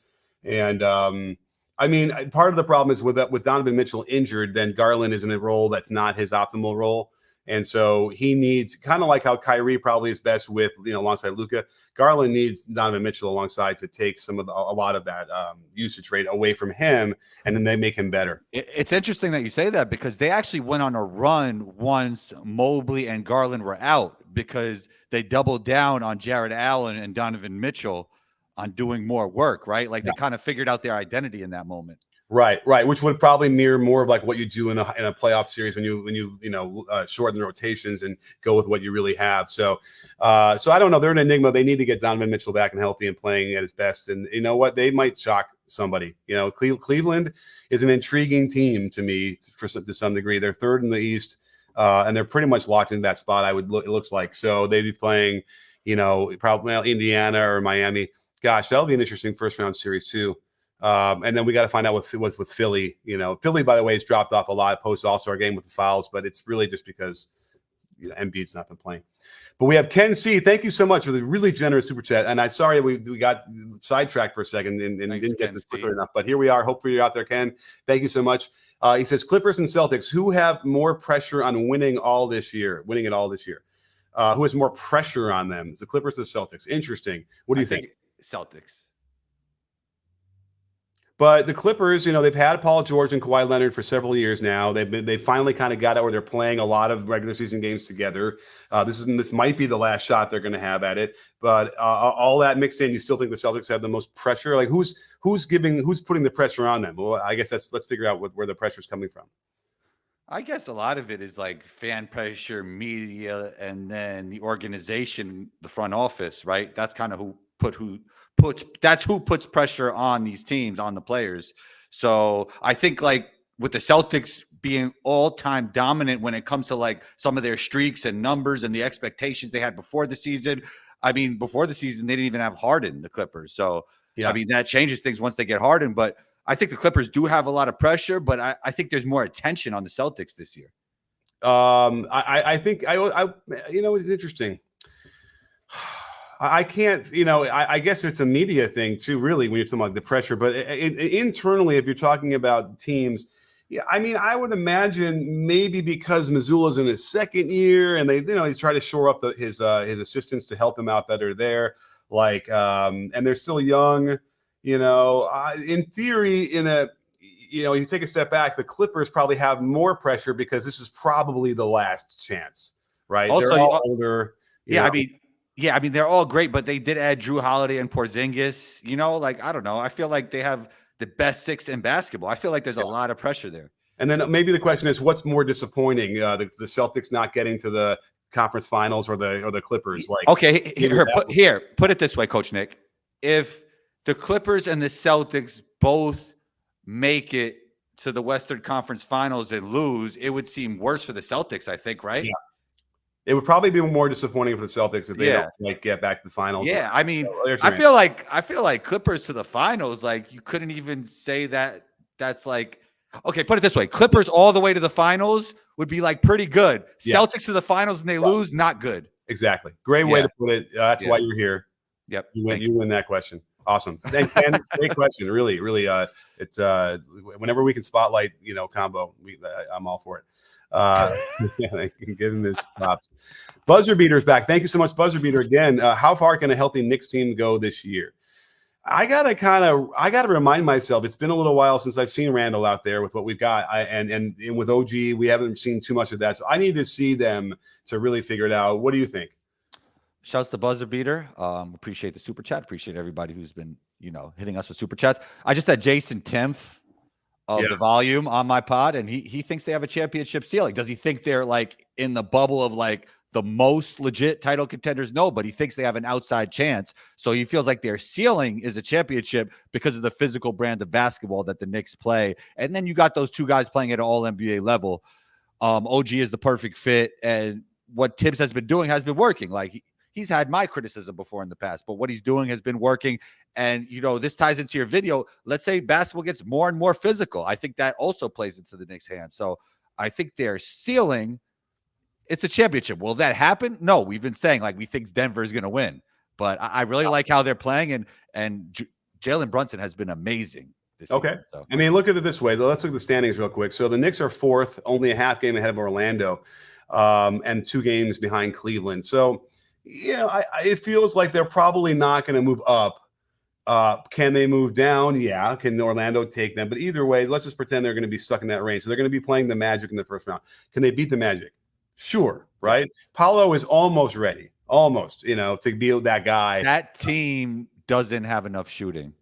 And I mean, part of the problem is with Donovan Mitchell injured, then Garland is in a role that's not his optimal role. And so he needs, kind of like how Kyrie probably is best with, alongside Luka, Garland needs Donovan Mitchell alongside to take a lot of that usage rate away from him, and then they make him better. It's interesting that you say that because they actually went on a run once Mobley and Garland were out because they doubled down on Jared Allen and Donovan Mitchell on doing more work, right? Like they kind of figured out their identity in that moment. Right, which would probably mirror more of like what you do in a playoff series when you shorten the rotations and go with what you really have. So I don't know. They're an enigma. They need to get Donovan Mitchell back and healthy and playing at his best. And you know what? They might shock somebody. Cleveland is an intriguing team to me to some degree. They're third in the East, and they're pretty much locked into that spot. It looks like so they'd be playing, probably Indiana or Miami. Gosh, that'll be an interesting first round series too. And then we got to find out with Philly. Philly, by the way, has dropped off a lot post All-Star game with the fouls, but it's really just because Embiid's not been playing. But we have Ken C. Thank you so much for the really generous super chat. And I'm sorry we got sidetracked for a second and didn't get this quicker enough. But here we are. Hopefully you're out there, Ken. Thank you so much. He says Clippers and Celtics. Who have more pressure on winning it all this year? Who has more pressure on them? Is the Clippers or the Celtics? Interesting. What do you think? Celtics. But the Clippers, they've had Paul George and Kawhi Leonard for several years now. They finally kind of got out where they're playing a lot of regular season games together. This might be the last shot they're going to have at it. But all that mixed in, you still think the Celtics have the most pressure? Like who's putting the pressure on them? Well, I guess let's figure out where the pressure is coming from. I guess a lot of it is like fan pressure, media, and then the organization, the front office, right? That's kind of who puts pressure on these teams, on the players. So I think like with the Celtics being all-time dominant when it comes to like some of their streaks and numbers and the expectations they had before the season. I mean, before the season, they didn't even have Harden, the Clippers. So, yeah. I mean, that changes things once they get Harden. But I think the Clippers do have a lot of pressure, but I think there's more attention on the Celtics this year. I think it's interesting. I can't, I guess it's a media thing too, really, when you're talking about the pressure. But internally, if you're talking about teams, yeah, I mean, I would imagine maybe because Missoula's in his second year and he's trying to shore up his assistants to help him out better there. Like, and they're still young, in theory, you take a step back, the Clippers probably have more pressure because this is probably the last chance, right? Also, they're all older. I mean, they're all great, but they did add Drew Holiday and Porzingis. I don't know. I feel like they have the best six in basketball. I feel like there's a lot of pressure there. And then maybe the question is, what's more disappointing? The Celtics not getting to the conference finals or the Clippers? Like, okay, put it this way, Coach Nick. If the Clippers and the Celtics both make it to the Western Conference Finals and lose, it would seem worse for the Celtics, I think, right? Yeah. It would probably be more disappointing for the Celtics if they don't get back to the finals. Yeah, I mean, I feel like Clippers to the finals, like you couldn't even say that. That's like, okay, put it this way: Clippers all the way to the finals would be like pretty good. Yeah. Celtics to the finals and they lose, not good. Exactly. Great way to put it. That's why you're here. Yep. You win that question. Awesome. And great question. Really, really. It's whenever we can spotlight, combo, I'm all for it. Give him his props. Buzzer Beater's back. Thank you so much, Buzzer Beater. Again, how far can a healthy Knicks team go this year? I gotta remind myself. It's been a little while since I've seen Randall out there with what we've got. And with OG, we haven't seen too much of that. So I need to see them to really figure it out. What do you think? Shouts to Buzzer Beater. Appreciate the super chat. Appreciate everybody who's been hitting us with super chats. I just had Jason Timpf of the volume on my pod, and he thinks they have a championship ceiling. Does he think they're like in the bubble of like the most legit title contenders? No, but he thinks they have an outside chance. So he feels like their ceiling is a championship because of the physical brand of basketball that the Knicks play. And then you got those two guys playing at an all NBA level. OG is the perfect fit, and what Tibbs has been doing has been working. Like he's had my criticism before in the past, but what he's doing has been working. And, this ties into your video. Let's say basketball gets more and more physical. I think that also plays into the Knicks' hands. So I think their ceiling it's a championship. Will that happen? No, we've been saying like we think Denver is going to win, but I really like how they're playing, and Jalen Brunson has been amazing this Okay. season. So. I mean, look at it this way. Let's look at the standings real quick. So the Knicks are 4th, only a half game ahead of Orlando, and 2 games behind Cleveland. So, it feels like they're probably not going to move up. Can they move down? Yeah. Can Orlando take them? But either way, let's just pretend they're going to be stuck in that range. So they're going to be playing the Magic in the first round. Can they beat the Magic? Sure. Right. Paolo is almost ready. Almost, to be that guy. That team doesn't have enough shooting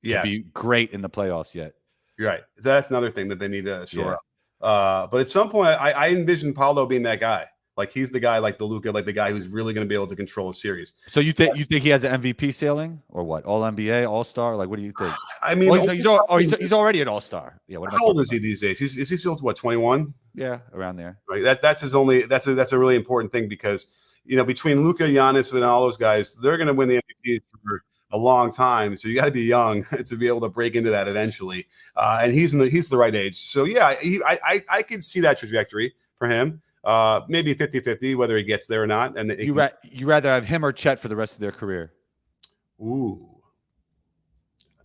to be great in the playoffs yet. You're right. That's another thing that they need to shore up. But at some point, I envision Paolo being that guy. Like he's the guy, like the Luka, like the guy who's really going to be able to control a series. So you think he has an MVP ceiling or what? All NBA, All Star? Like what do you think? I mean, he's already an All Star. Yeah. What how old is he these days? Is he still 21? Yeah, around there. Right. That's his only. That's a really important thing because between Luka, Giannis, and all those guys, they're going to win the MVP for a long time. So you got to be young to be able to break into that eventually. And he's the right age. So yeah, I could see that trajectory for him. Maybe 50-50, whether he gets there or not. And you rather have him or Chet for the rest of their career? Ooh,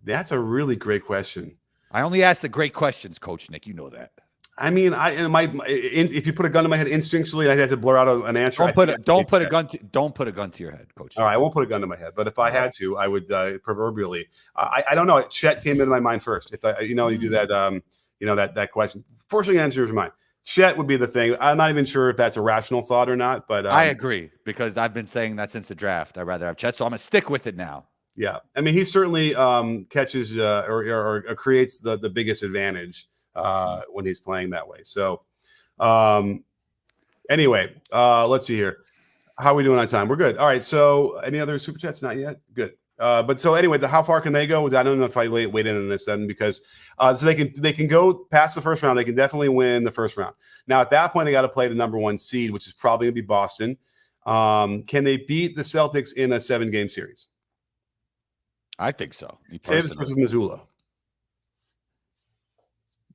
that's a really great question. I only ask the great questions, Coach Nick. You know that. I mean, if you put a gun to my head instinctually, I have to blur out an answer. Don't put a gun to your head, Coach. All right, I won't put a gun to my head, but if I had to, I would proverbially. I don't know. Chet came into my mind first. If you do that, that question. First thing that enters your mind. Chet would be the thing. I'm not even sure if that's a rational thought or not, but I agree because I've been saying that since the draft. I'd rather have Chet, so I'm gonna stick with it now. Yeah, I mean, he certainly catches or creates the biggest advantage when he's playing that way. So, anyway, let's see here. How are we doing on time? We're good. All right. So, any other super chats? Not yet. Good. But so anyway, how far can they go? I don't know if I wait in on this then because so they can go past the first round. They can definitely win the first round. Now at that point, they got to play the number 1 seed, which is probably going to be Boston. Can they beat the Celtics in a 7-game series? I think so. Davis versus Missoula.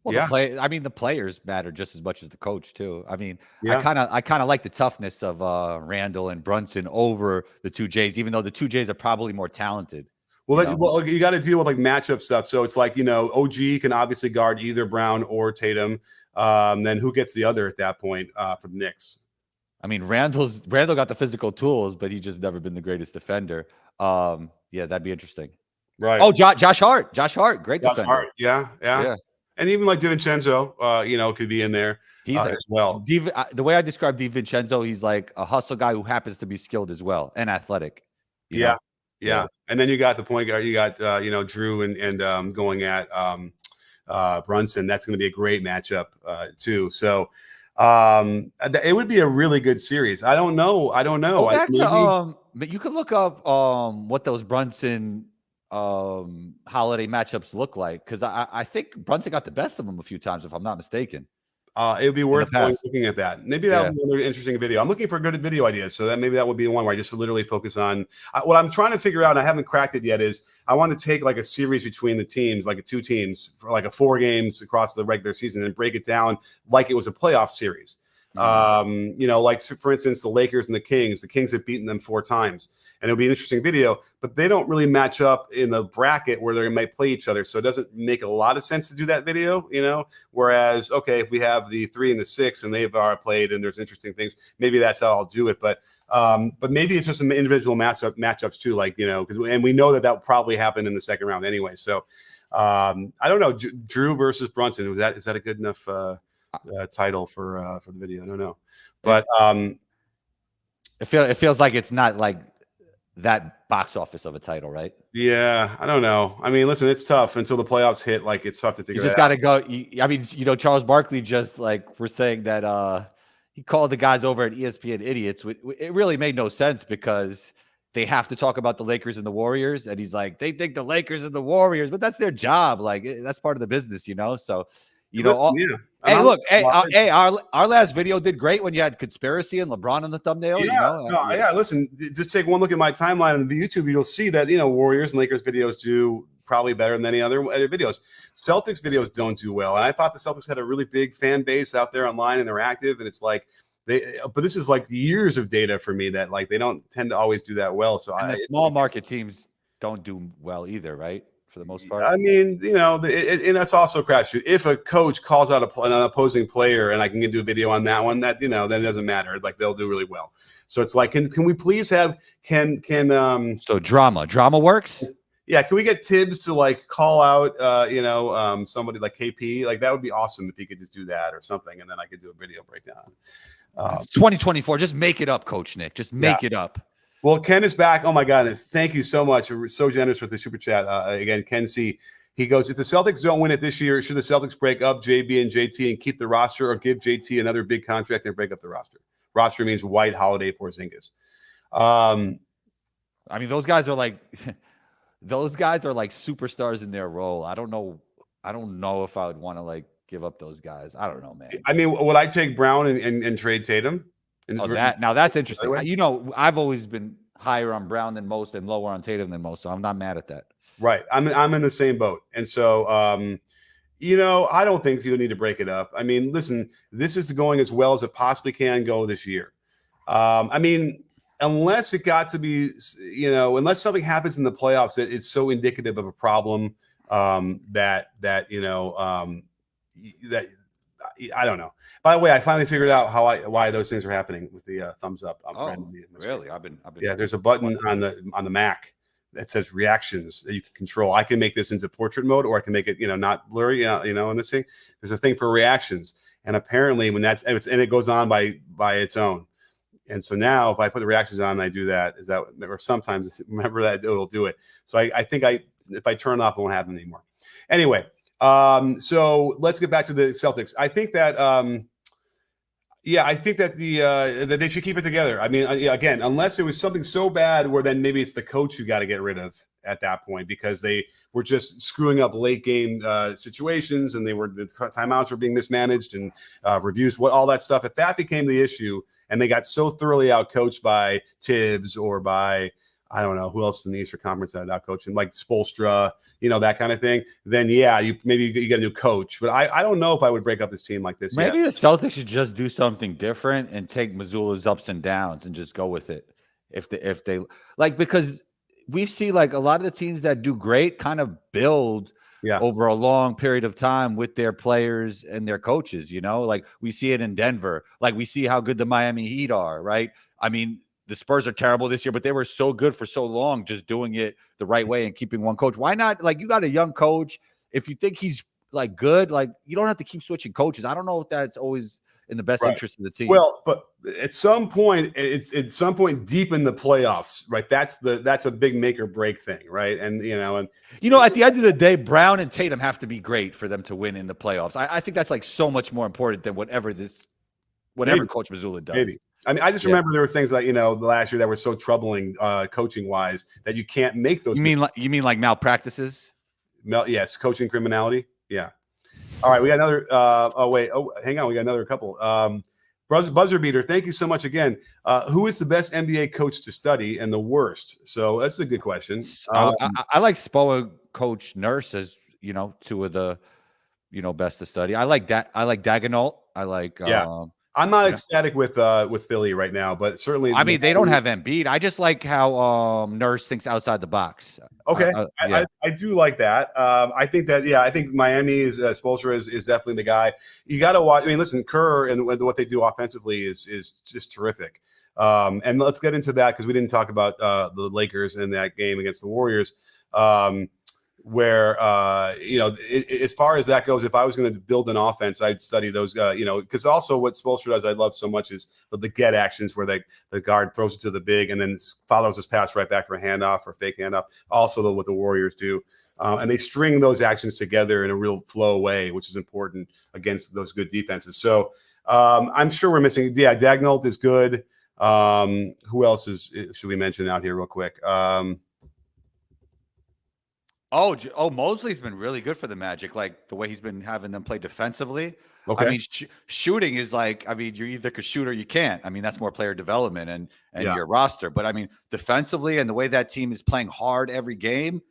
Well, the players matter just as much as the coach too. I mean, I kind of like the toughness of Randall and Brunson over the 2 J's, even though the 2 J's are probably more talented. Well, you got to deal with like matchup stuff. So it's like OG can obviously guard either Brown or Tatum. Then who gets the other at that point for the Knicks? I mean, Randall got the physical tools, but he just never been the greatest defender. Yeah, that'd be interesting. Right. Oh, Josh Hart, great defender. Hart. Yeah. And even like DiVincenzo, could be in there as well. The way I describe DiVincenzo, he's like a hustle guy who happens to be skilled as well and athletic. Yeah. And then you got the point guard. You got Drew and going at Brunson. That's going to be a great matchup too. So it would be a really good series. I don't know. But you could look up what those Brunson holiday matchups look like because I think Brunson got the best of them a few times if I'm not mistaken. It would be worth looking at that. Maybe that would be another interesting video. I'm looking for good video ideas, so maybe that would be the one where I just literally focus on what I'm trying to figure out. And I haven't cracked it yet. Is I want to take like a series between the teams, like 2 teams, for like 4 games across the regular season, and break it down like it was a playoff series. Like for instance, the Lakers and the Kings. The Kings have beaten them 4 times. And it'll be an interesting video, but they don't really match up in the bracket where they might play each other. So it doesn't make a lot of sense to do that video, Whereas, okay, if we have the 3 and the 6 and they've already played and there's interesting things, maybe that's how I'll do it. But maybe it's just some individual matchups too, and we know that will probably happen in the second round anyway. So I don't know, Drew versus Brunson. Is that a good enough title for the video? I don't know, but it feels like it's not like that box office of a title, right? Yeah, I don't know. I mean, listen, it's tough until the playoffs hit. Like, it's tough to figure. You just got to go. I mean, Charles Barkley just we're saying that he called the guys over at ESPN idiots. It really made no sense because they have to talk about the Lakers and the Warriors, and he's like, they think the Lakers and the Warriors, but that's their job. Like, that's part of the business, So. Hey, look, our last video did great when you had conspiracy and LeBron on the thumbnail. Listen, just take one look at my timeline on the YouTube. You'll see that Warriors and Lakers videos do probably better than any other videos. Celtics videos don't do well, and I thought the Celtics had a really big fan base out there online, and they're active. And it's like but this is like years of data for me that like they don't tend to always do that well. So And the small market teams don't do well either, right? For the most part. I mean, and it's also a crapshoot. If a coach calls out an opposing player, and I can do a video on that one, that then it doesn't matter. Like they'll do really well. So it's like, can we please have so drama works? Yeah, can we get Tibbs to like call out somebody like KP? Like that would be awesome if he could just do that or something, and then I could do a video breakdown. It's 2024. Just make it up, Coach Nick. Just make it up. Well, Ken is back. Oh my goodness. Thank you so much. You're so generous with the super chat. Again, Ken C. He goes, if the Celtics don't win it this year, should the Celtics break up JB and JT and keep the roster, or give JT another big contract and break up the roster? Roster means White, Holiday, Porzingis. I mean, those guys are like superstars in their role. I don't know if I would want to like give up those guys. I don't know, man. I mean, would I take Brown and trade Tatum? Now that's interesting. I've always been higher on Brown than most and lower on Tatum than most, so I'm not mad at that. Right. I'm in the same boat. And so, I don't think you need to break it up. I mean, listen, this is going as well as it possibly can go this year. I mean, unless it got to be, unless something happens in the playoffs that it's so indicative of a problem that I don't know. By the way, I finally figured out why those things are happening with the thumbs up. Really? I've been. Yeah, there's a button on the Mac that says reactions that you can control. I can make this into portrait mode, or I can make it, not blurry. In this thing, there's a thing for reactions, and apparently when it goes on by its own. And so now, if I put the reactions on and I do that, or sometimes remember that it'll do it. So I think if I turn it off, it won't happen anymore. Anyway. So let's get back to the Celtics. I think that, that they should keep it together. I mean, again, unless it was something so bad where then maybe it's the coach you got to get rid of at that point because they were just screwing up late game situations and the timeouts were being mismanaged and reduced, all that stuff. If that became the issue and they got so thoroughly outcoached by Tibbs or by, I don't know who else in the Eastern Conference that outcoached him, like Spoelstra, that kind of thing. Then you get a new coach, but I don't know if I would break up this team like this. Maybe the Celtics should just do something different and take Mazzulla's ups and downs and just go with it. If they like, because we see like a lot of the teams that do great kind of build over a long period of time with their players and their coaches. Like we see it in Denver. Like we see how good the Miami Heat are, right? I mean, the Spurs are terrible this year, but they were so good for so long, just doing it the right way and keeping one coach. Why not? Like, you got a young coach. If you think he's like good, like you don't have to keep switching coaches. I don't know if that's always in the best interest of the team. Well, but at some point, it's at some point deep in the playoffs, right? That's a big make or break thing, right? And at the end of the day, Brown and Tatum have to be great for them to win in the playoffs. I think that's like so much more important than whatever Coach Mazzulla does. Maybe. I mean, I just remember there were things like, the last year that were so troubling coaching wise that you can't make those. You mean like malpractices? Yes. Coaching criminality. Yeah. All right. We got another. Hang on. We got another couple. Buzzer beater. Thank you so much again. Who is the best NBA coach to study and the worst? So that's a good question. I like Spoa, Coach Nurse as, two of the, best to study. I like that. I like Daigneault. I like, I'm not ecstatic with Philly right now, but certainly. I mean, they don't have Embiid. I just like how Nurse thinks outside the box. Okay, I do like that. I think that I think Miami's Spoelstra is definitely the guy. You got to watch. I mean, listen, Kerr and what they do offensively is just terrific. And let's get into that because we didn't talk about the Lakers in that game against the Warriors. Where as far as that goes, if I was going to build an offense, I'd study those because also what Spoelstra does I love so much is the get actions where the guard throws it to the big and then follows his pass right back for a handoff or fake handoff. Also what the Warriors do, and they string those actions together in a real flow way, which is important against those good defenses. So I'm sure we're missing. Daigneault is good. Who else should we mention out here real quick? Mosley's been really good for the Magic, like the way he's been having them play defensively. Okay. I mean, shooting is like, I mean, you're either can shoot or you can't. I mean, that's more player development and your roster. But I mean, defensively and the way that team is playing hard every game,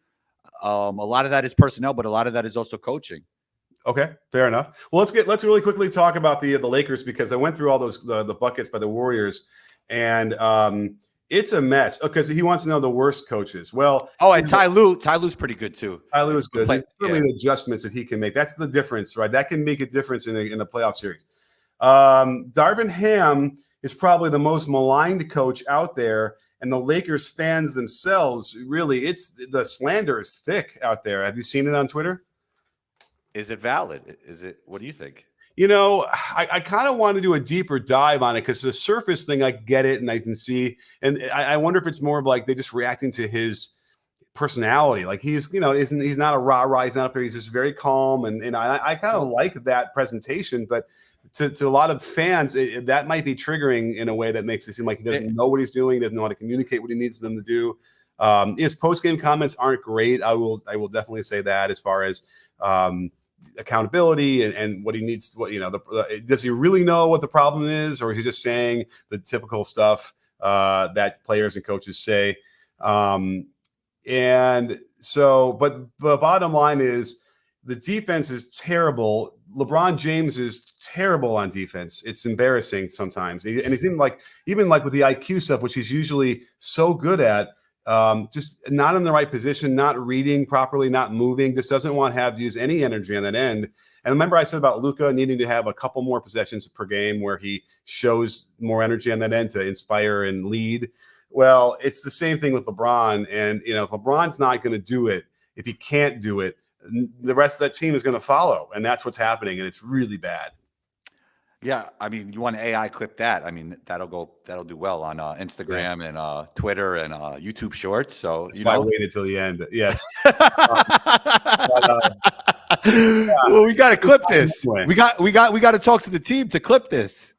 a lot of that is personnel, but a lot of that is also coaching. Okay, fair enough. Well, let's really quickly talk about the Lakers, because I went through all those the buckets by the Warriors, and it's a mess. Because he wants to know the worst coaches. Well, Oh, and Ty Lue's pretty good too. Tyler was good. There's certainly Yeah. the adjustments that he can make. That's the difference, right? That can make a difference in a playoff series. Darvin Ham is probably the most maligned coach out there, and the Lakers fans themselves, really, the slander is thick out there. Have you seen it on Twitter? Is it valid? What do you think? I kind of want to do a deeper dive on it, because the surface thing, I get it and I can see. And I wonder if it's more of like they're just reacting to his personality. Like he's not a rah-rah. He's not up there. He's just very calm. And I kind of like that presentation. But to a lot of fans, that might be triggering in a way that makes it seem like he doesn't know what he's doing, doesn't know how to communicate what he needs them to do. His post-game comments aren't great. I will definitely say that, as far as accountability and what he needs, does he really know what the problem is, or is he just saying the typical stuff that players and coaches say? And so, but the bottom line is the defense is terrible. LeBron James is terrible on defense. It's embarrassing sometimes. And it's even like with the IQ stuff, which he's usually so good at, just not in the right position, not reading properly, not moving, just doesn't want to have to use any energy on that end. And remember I said about Luka needing to have a couple more possessions per game where he shows more energy on that end to inspire and lead. Well, it's the same thing with LeBron. And, if LeBron's not going to do it, if he can't do it, the rest of that team is going to follow. And that's what's happening. And it's really bad. Yeah, I mean, you want to AI clip that? I mean, that'll do well on Instagram and Twitter and YouTube Shorts. So that's why I waited till the end. Yes. Well, we got to clip this. We got to talk to the team to clip this.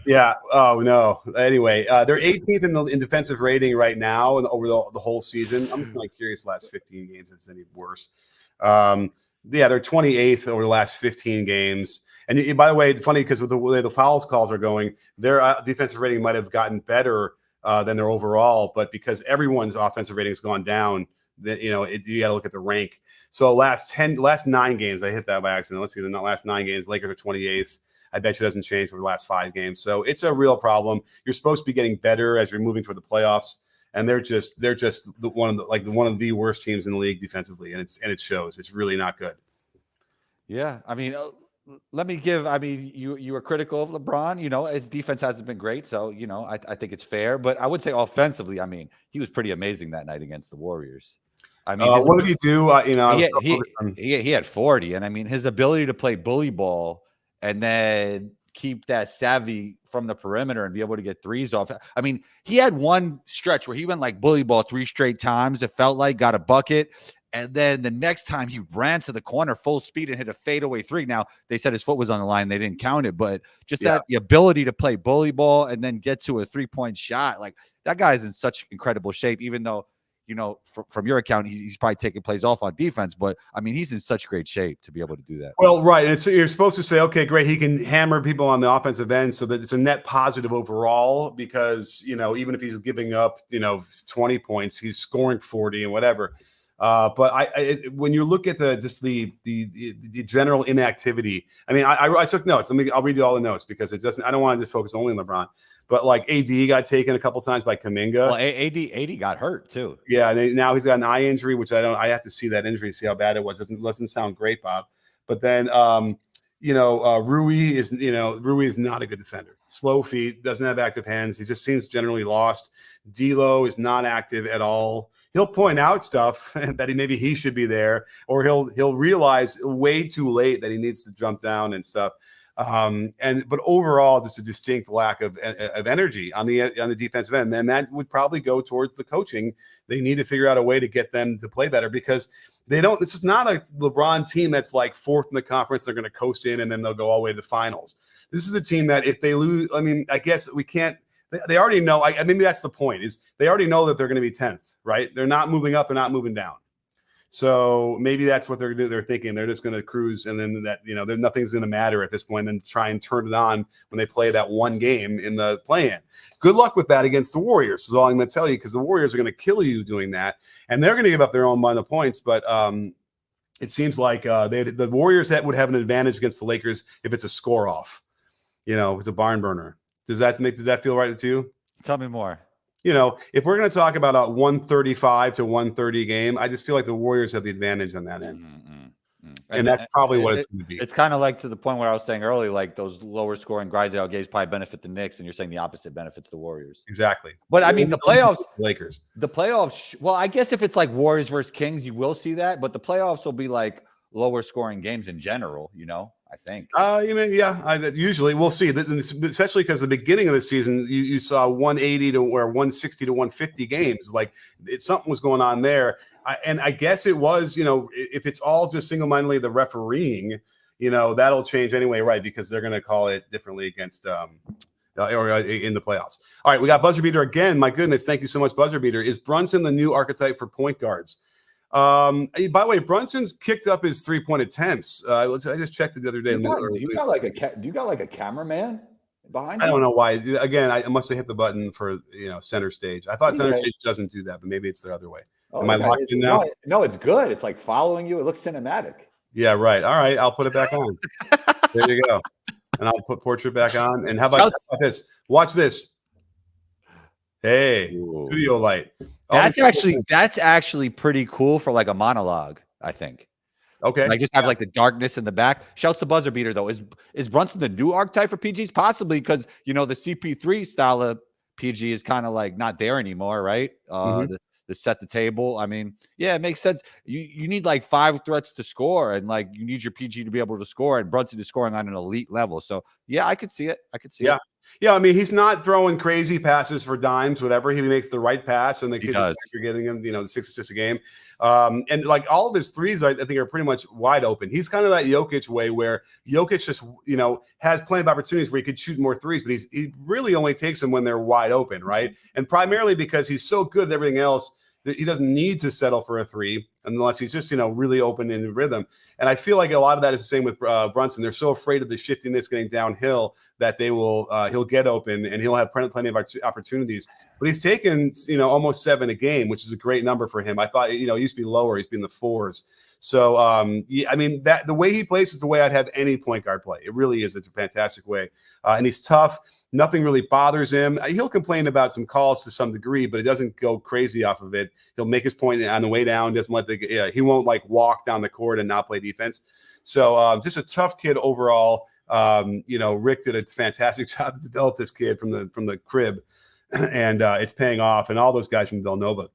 Yeah. Oh no. Anyway, they're 18th in defensive rating right now, and over the whole season. I'm just curious. Last 15 games, if it's any worse. They're 28th over the last 15 games. And by the way, it's funny because with the way the fouls calls are going, their defensive rating might have gotten better than their overall, but because everyone's offensive rating has gone down, that you got to look at the rank. So last 9 games, I hit that by accident. Let's see, the last 9 games, Lakers are 28th. I bet you it doesn't change for the last 5 games. So it's a real problem. You're supposed to be getting better as you're moving toward the playoffs, and they're just one of the worst teams in the league defensively, and it shows. It's really not good. Yeah, I mean, you were critical of LeBron. His defense hasn't been great, so I think it's fair. But I would say offensively, I mean, he was pretty amazing that night against the Warriors. I mean, what did he do? He had 40, and I mean, his ability to play bully ball and then keep that savvy from the perimeter and be able to get threes off. I mean, he had one stretch where he went like bully ball 3 straight times. It felt like got a bucket. And then the next time he ran to the corner full speed and hit a fadeaway 3. Now, they said his foot was on the line. They didn't count it, but just the ability to play bully ball and then get to a 3-point shot. Like, that guy is in such incredible shape, even though, from your account, he's probably taking plays off on defense. But, I mean, he's in such great shape to be able to do that. Well, right. And you're supposed to say, okay, great, he can hammer people on the offensive end so that it's a net positive overall because, even if he's giving up, 20 points, he's scoring 40 and whatever. But when you look at the general inactivity, I mean, I took notes. I'll read you all the notes because I don't want to just focus only on LeBron, but like AD got taken a couple times by Kuminga. Well, AD got hurt too. Yeah. And now he's got an eye injury, which I have to see that injury, see how bad it was. Doesn't sound great, Bob. But then, Rui is not a good defender. Slow feet, doesn't have active hands. He just seems generally lost. D'Lo is not active at all. He'll point out stuff that maybe he should be there, or he'll realize way too late that he needs to jump down and stuff. But overall, just a distinct lack of energy on the defensive end. And that would probably go towards the coaching. They need to figure out a way to get them to play better because this is not a LeBron team that's like 4th in the conference. They're going to coast in and then they'll go all the way to the finals. This is a team that if they lose, I mean, I guess we can't. They already know. Maybe that's the point. Is they already know that they're going to be 10th, right? They're not moving up. They're not moving down. So maybe that's what they're thinking. They're just going to cruise, and then nothing's going to matter at this point. And try and turn it on when they play that one game in the play-in. Good luck with that against the Warriors. Is all I'm going to tell you because the Warriors are going to kill you doing that, and they're going to give up their own amount of points. But it seems like the Warriors would have an advantage against the Lakers if it's a score off. It's a barn burner. Does that feel right to you? Tell me more. If we're going to talk about a 135 to 130 game, I just feel like the Warriors have the advantage on that end. And that's probably what it's going to be. It's kind of like to the point where I was saying earlier, like those lower scoring grinded out games probably benefit the Knicks, and you're saying the opposite benefits the Warriors. Exactly. But I mean, the playoffs, Lakers. The playoffs. Well, I guess if it's like Warriors versus Kings, you will see that. But the playoffs will be like lower scoring games in general. I think. Usually we'll see, especially because the beginning of the season you saw 180 to 160 to 150 games. Like something was going on there. I guess it was, if it's all just single-mindedly the refereeing, that'll change anyway, right? Because they're going to call it differently against or in the playoffs. All right, we got Buzzer Beater again. My goodness, thank you so much, Buzzer Beater. Is Brunson the new archetype for point guards? By the way, Brunson's kicked up his 3-point attempts. I just checked it the other day. Do you got like a cameraman behind you? I don't know why. Again, I must have hit the button for center stage. I thought center stage doesn't do that, but maybe it's the other way. Am I locked in now? No, it's good. It's like following you. It looks cinematic. Yeah, right. All right, I'll put it back on. There you go. And I'll put portrait back on. And how about this? Watch this. Hey, studio light. That's actually pretty cool for like a monologue, I think. Okay. I just have like the darkness in the back. Shouts to Buzzer Beater though. Is Brunson the new archetype for PGs? Possibly because the CP3 style of PG is kind of like not there anymore, right? The set the table. I mean, yeah, it makes sense. You need like 5 threats to score, and like you need your PG to be able to score, and Brunson is scoring on an elite level. So yeah, I could see it. it. Yeah, I mean, he's not throwing crazy passes for dimes, whatever. He makes the right pass, and you're getting him, the 6 assists a game. And like all of his threes, I think are pretty much wide open. He's kind of that Jokic way where Jokic just, has plenty of opportunities where he could shoot more threes, but he really only takes them when they're wide open, right? And primarily because he's so good at everything else that he doesn't need to settle for a three unless he's just, really open in rhythm. And I feel like a lot of that is the same with Brunson. They're so afraid of the shiftiness getting downhill that they will, he'll get open and he'll have plenty of opportunities. But he's taken, almost 7 a game, which is a great number for him. I thought, it used to be lower. He's been in the 4s. So, I mean, that the way he plays is the way I'd have any point guard play. It really is. It's a fantastic way. And he's tough. Nothing really bothers him. He'll complain about some calls to some degree, but he doesn't go crazy off of it. He'll make his point on the way down. Doesn't he won't like walk down the court and not play defense. So just a tough kid overall. Rick did a fantastic job to develop this kid from the crib, and it's paying off. And all those guys from Villanova.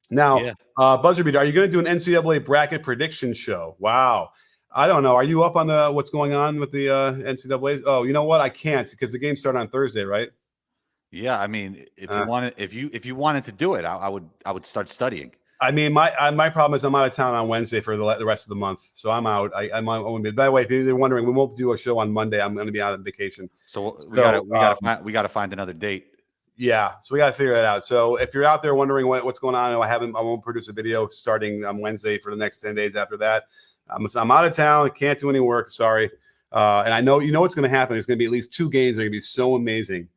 Now, Buzzer Beater, are you going to do an NCAA bracket prediction show? Wow. I don't know. Are you up on what's going on with the NCAAs? Oh, you know what? I can't because the games start on Thursday, right? Yeah, I mean, if you wanted to do it, I would start studying. I mean, my problem is I'm out of town on Wednesday for the rest of the month, so I'm out. I'm on. By the way, if you're wondering, we won't do a show on Monday. I'm going to be out on vacation. So we gotta find another date. Yeah, so we got to figure that out. So if you're out there wondering what's going on, I won't produce a video starting on Wednesday for the next 10 days after that. I'm out of town. I can't do any work. Sorry. And I know what's going to happen. There's going to be at least 2 games that are going to be so amazing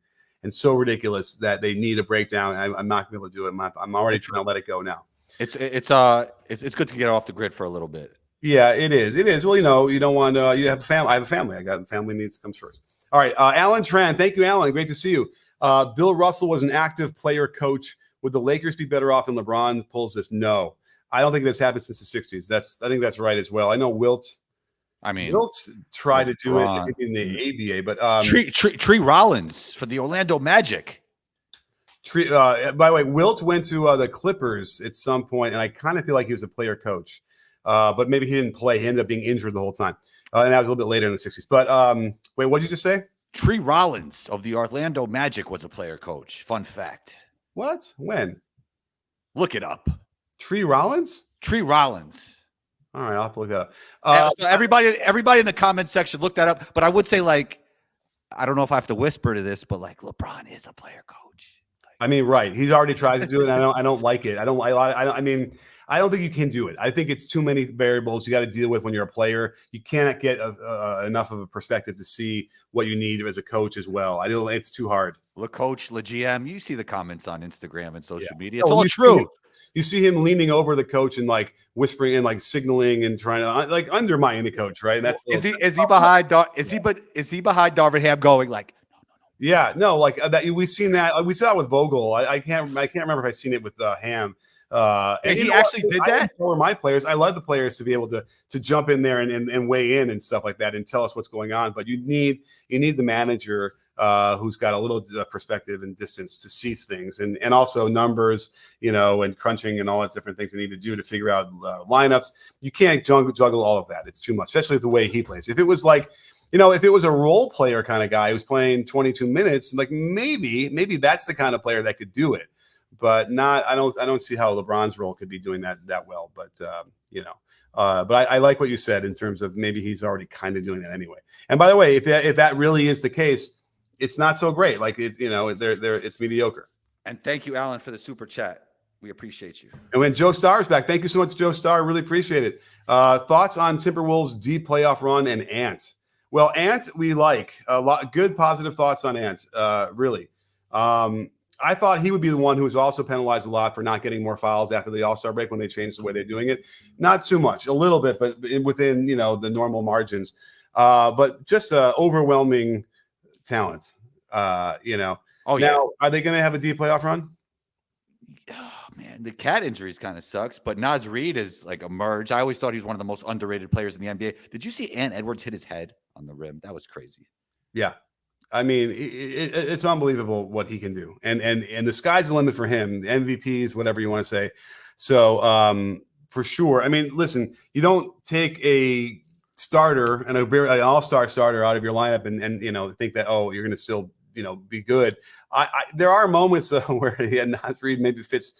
and so ridiculous that they need a breakdown. I'm not going to be able to do it. I'm already trying to let it go now. It's good to get off the grid for a little bit. Yeah, it is. It is. Well, you don't want you have a family. I have a family. I got family needs comes first. All right. Alan Tran. Thank you, Alan. Great to see you. Bill Russell was an active player coach. Would the Lakers be better off if LeBron pulls this? No. I don't think it has happened since the 60s. I think that's right as well. I know Wilt tried to do it in the ABA, but Tree Rollins for the Orlando Magic. By the way, Wilt went to the Clippers at some point, and I kind of feel like he was a player coach, but maybe he didn't play. He ended up being injured the whole time, and that was a little bit later in the 60s. But wait, what did you just say? Tree Rollins of the Orlando Magic was a player coach. Fun fact. What? When? Look it up. Tree Rollins? Tree Rollins. All right, I'll have to look that up. So everybody in the comment section, look that up. But I would say, like, I don't know if I have to whisper to this, but like LeBron is a player coach. I mean, right? He's already tried to do it. And I don't like it. I don't think you can do it. I think it's too many variables you got to deal with when you're a player. You cannot get enough of a perspective to see what you need as a coach as well. It's too hard. Le coach, le GM. You see the comments on Instagram and social media. It's all true. you see him leaning over the coach and like whispering and like signaling and trying to like undermine the coach, right? And that's is he behind is he behind Darvin Ham going like yeah, no, like that we've seen that we saw it with Vogel. I can't remember if I've seen it with Ham. And he actually did that. For my players, I love the players to be able to jump in there and weigh in and stuff like that and tell us what's going on. But you need the manager who's got a little perspective and distance to see things and also numbers, and crunching and all that different things they need to do to figure out lineups. You can't juggle all of that. It's too much, especially the way he plays. If it was like, if it was a role player kind of guy who's playing 22 minutes, like maybe that's the kind of player that could do it. But not, I don't see how LeBron's role could be doing that well. But but I like what you said in terms of maybe he's already kind of doing that anyway. And by the way, if that really is the case, it's not so great. Like it's mediocre. And thank you, Alan, for the super chat. We appreciate you. And when Joe Starr's back, thank you so much, Joe Starr. Really appreciate it. Thoughts on Timberwolves' deep playoff run and Ant? Well, Ant, we like a lot. Good positive thoughts on Ant. Really. I thought he would be the one who was also penalized a lot for not getting more fouls after the All-Star break when they changed the way they're doing it. Not too much, a little bit, but within the normal margins. But just overwhelming talent. Oh yeah. Now, are they going to have a deep playoff run? Oh man, the cat injuries kind of sucks. But Naz Reid is like emerged. I always thought he was one of the most underrated players in the NBA. Did you see Ant Edwards hit his head on the rim? That was crazy. Yeah. I mean, it's unbelievable what he can do, and the sky's the limit for him. MVPs, whatever you want to say. So for sure. I mean, listen, you don't take a starter and an all-star starter out of your lineup and think that you're going to still be good. There are moments though where Naz Reid maybe fits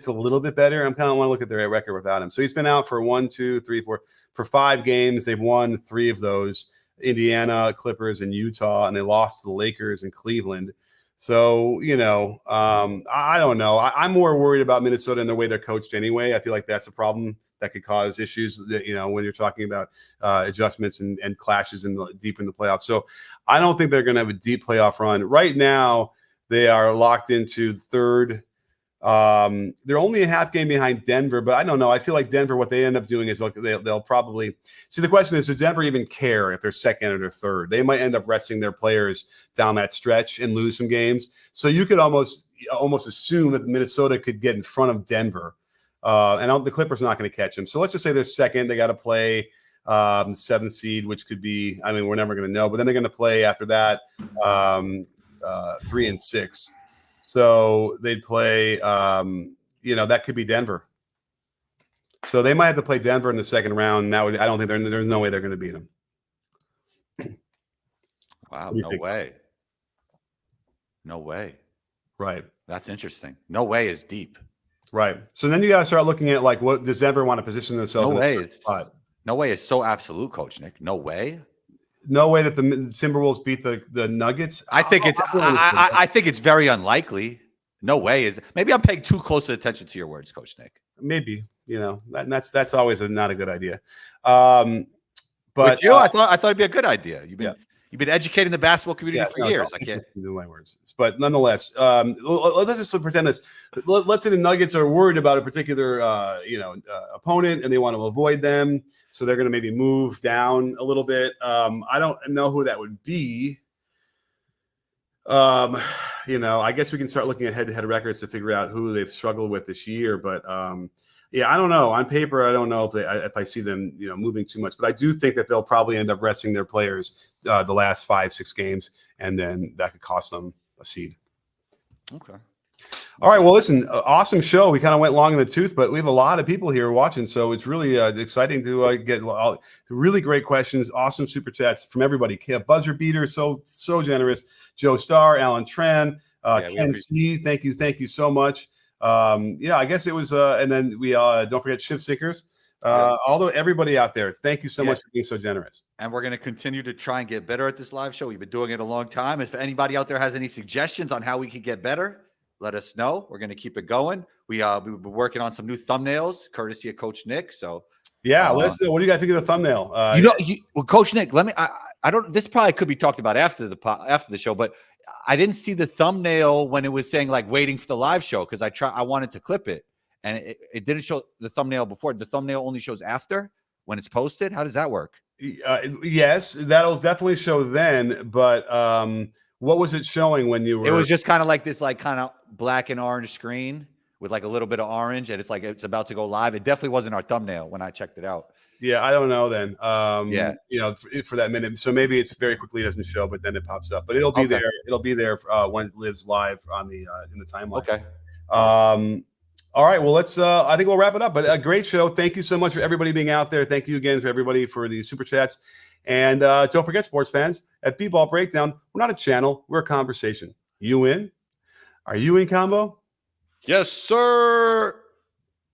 a little bit better. I'm kind of want to look at their record without him. So he's been out for 1, 2, 3, 4 for 5 games. They've won 3 of those. Indiana, Clippers, and Utah, and they lost to the Lakers and Cleveland. So, I don't know. I'm more worried about Minnesota and the way they're coached anyway. I feel like that's a problem that could cause issues, when you're talking about adjustments and clashes deep in the playoffs. So I don't think they're going to have a deep playoff run. Right now, they are locked into third. They're only a half game behind Denver, but I don't know. I feel like Denver, what they end up doing is they'll probably see. The question is, does Denver even care if they're second or third? They might end up resting their players down that stretch and lose some games. So you could almost assume that Minnesota could get in front of Denver, and the Clippers are not going to catch them. So let's just say they're second. They got to play the 7th seed, which could be. I mean, we're never going to know. But then they're going to play after that 3 and 6. So they'd play, that could be Denver. So they might have to play Denver in the second round. I don't think there's no way they're going to beat them. Wow, no way. No way. Right. That's interesting. No way is deep. Right. So then you got to start looking at like, what does Denver want to position themselves? No way is so absolute, Coach Nick. No way. No way that the Timberwolves beat the Nuggets. I think it's very unlikely. No way is. Maybe I'm paying too close attention to your words, Coach Nick. Maybe that's always not a good idea. But with you, I thought it'd be a good idea. You've been educating the basketball community for years. I can't do my words, but nonetheless, let's just pretend this. Let's say the Nuggets are worried about a particular opponent and they want to avoid them, so they're going to maybe move down a little bit. I don't know who that would be. I guess we can start looking at head-to-head records to figure out who they've struggled with this year, but. I don't know. On paper, I don't know if I see them, moving too much. But I do think that they'll probably end up resting their players the last 5-6 games, and then that could cost them a seed. Okay. All right. Well, listen, awesome show. We kind of went long in the tooth, but we have a lot of people here watching, so it's really exciting to get really great questions, awesome super chats from everybody. Buzzer beater, so generous. Joe Starr, Alan Tran, Ken C. Thank you so much. I guess it was, and then we don't forget Ship Seekers. Although everybody out there, thank you so much for being so generous. And we're going to continue to try and get better at this live show. We've been doing it a long time. If anybody out there has any suggestions on how we can get better, let us know. We're going to keep it going. We've been working on some new thumbnails, courtesy of Coach Nick. So let us know. What do you guys think of the thumbnail? Coach Nick, let me. I don't. This probably could be talked about after the show, but I didn't see the thumbnail when it was saying like waiting for the live show because I wanted to clip it, and it didn't show the thumbnail before. The thumbnail only shows after when it's posted. How does that work? Yes, that'll definitely show then. But what was it showing when you were? It was just kind of like this, like kind of black and orange screen with like a little bit of orange, and it's like it's about to go live. It definitely wasn't our thumbnail when I checked it out. Yeah, I don't know then. Yeah. You know, for that minute. So maybe it's very quickly doesn't show, but then it pops up. But it'll be there. It'll be there when it lives live on the in the timeline. Okay. All right. Well, let's. I think we'll wrap it up. But a great show. Thank you so much for everybody being out there. Thank you again for everybody for the super chats. And don't forget, sports fans, at B-Ball Breakdown, we're not a channel. We're a conversation. You in? Are you in, Combo? Yes, sir.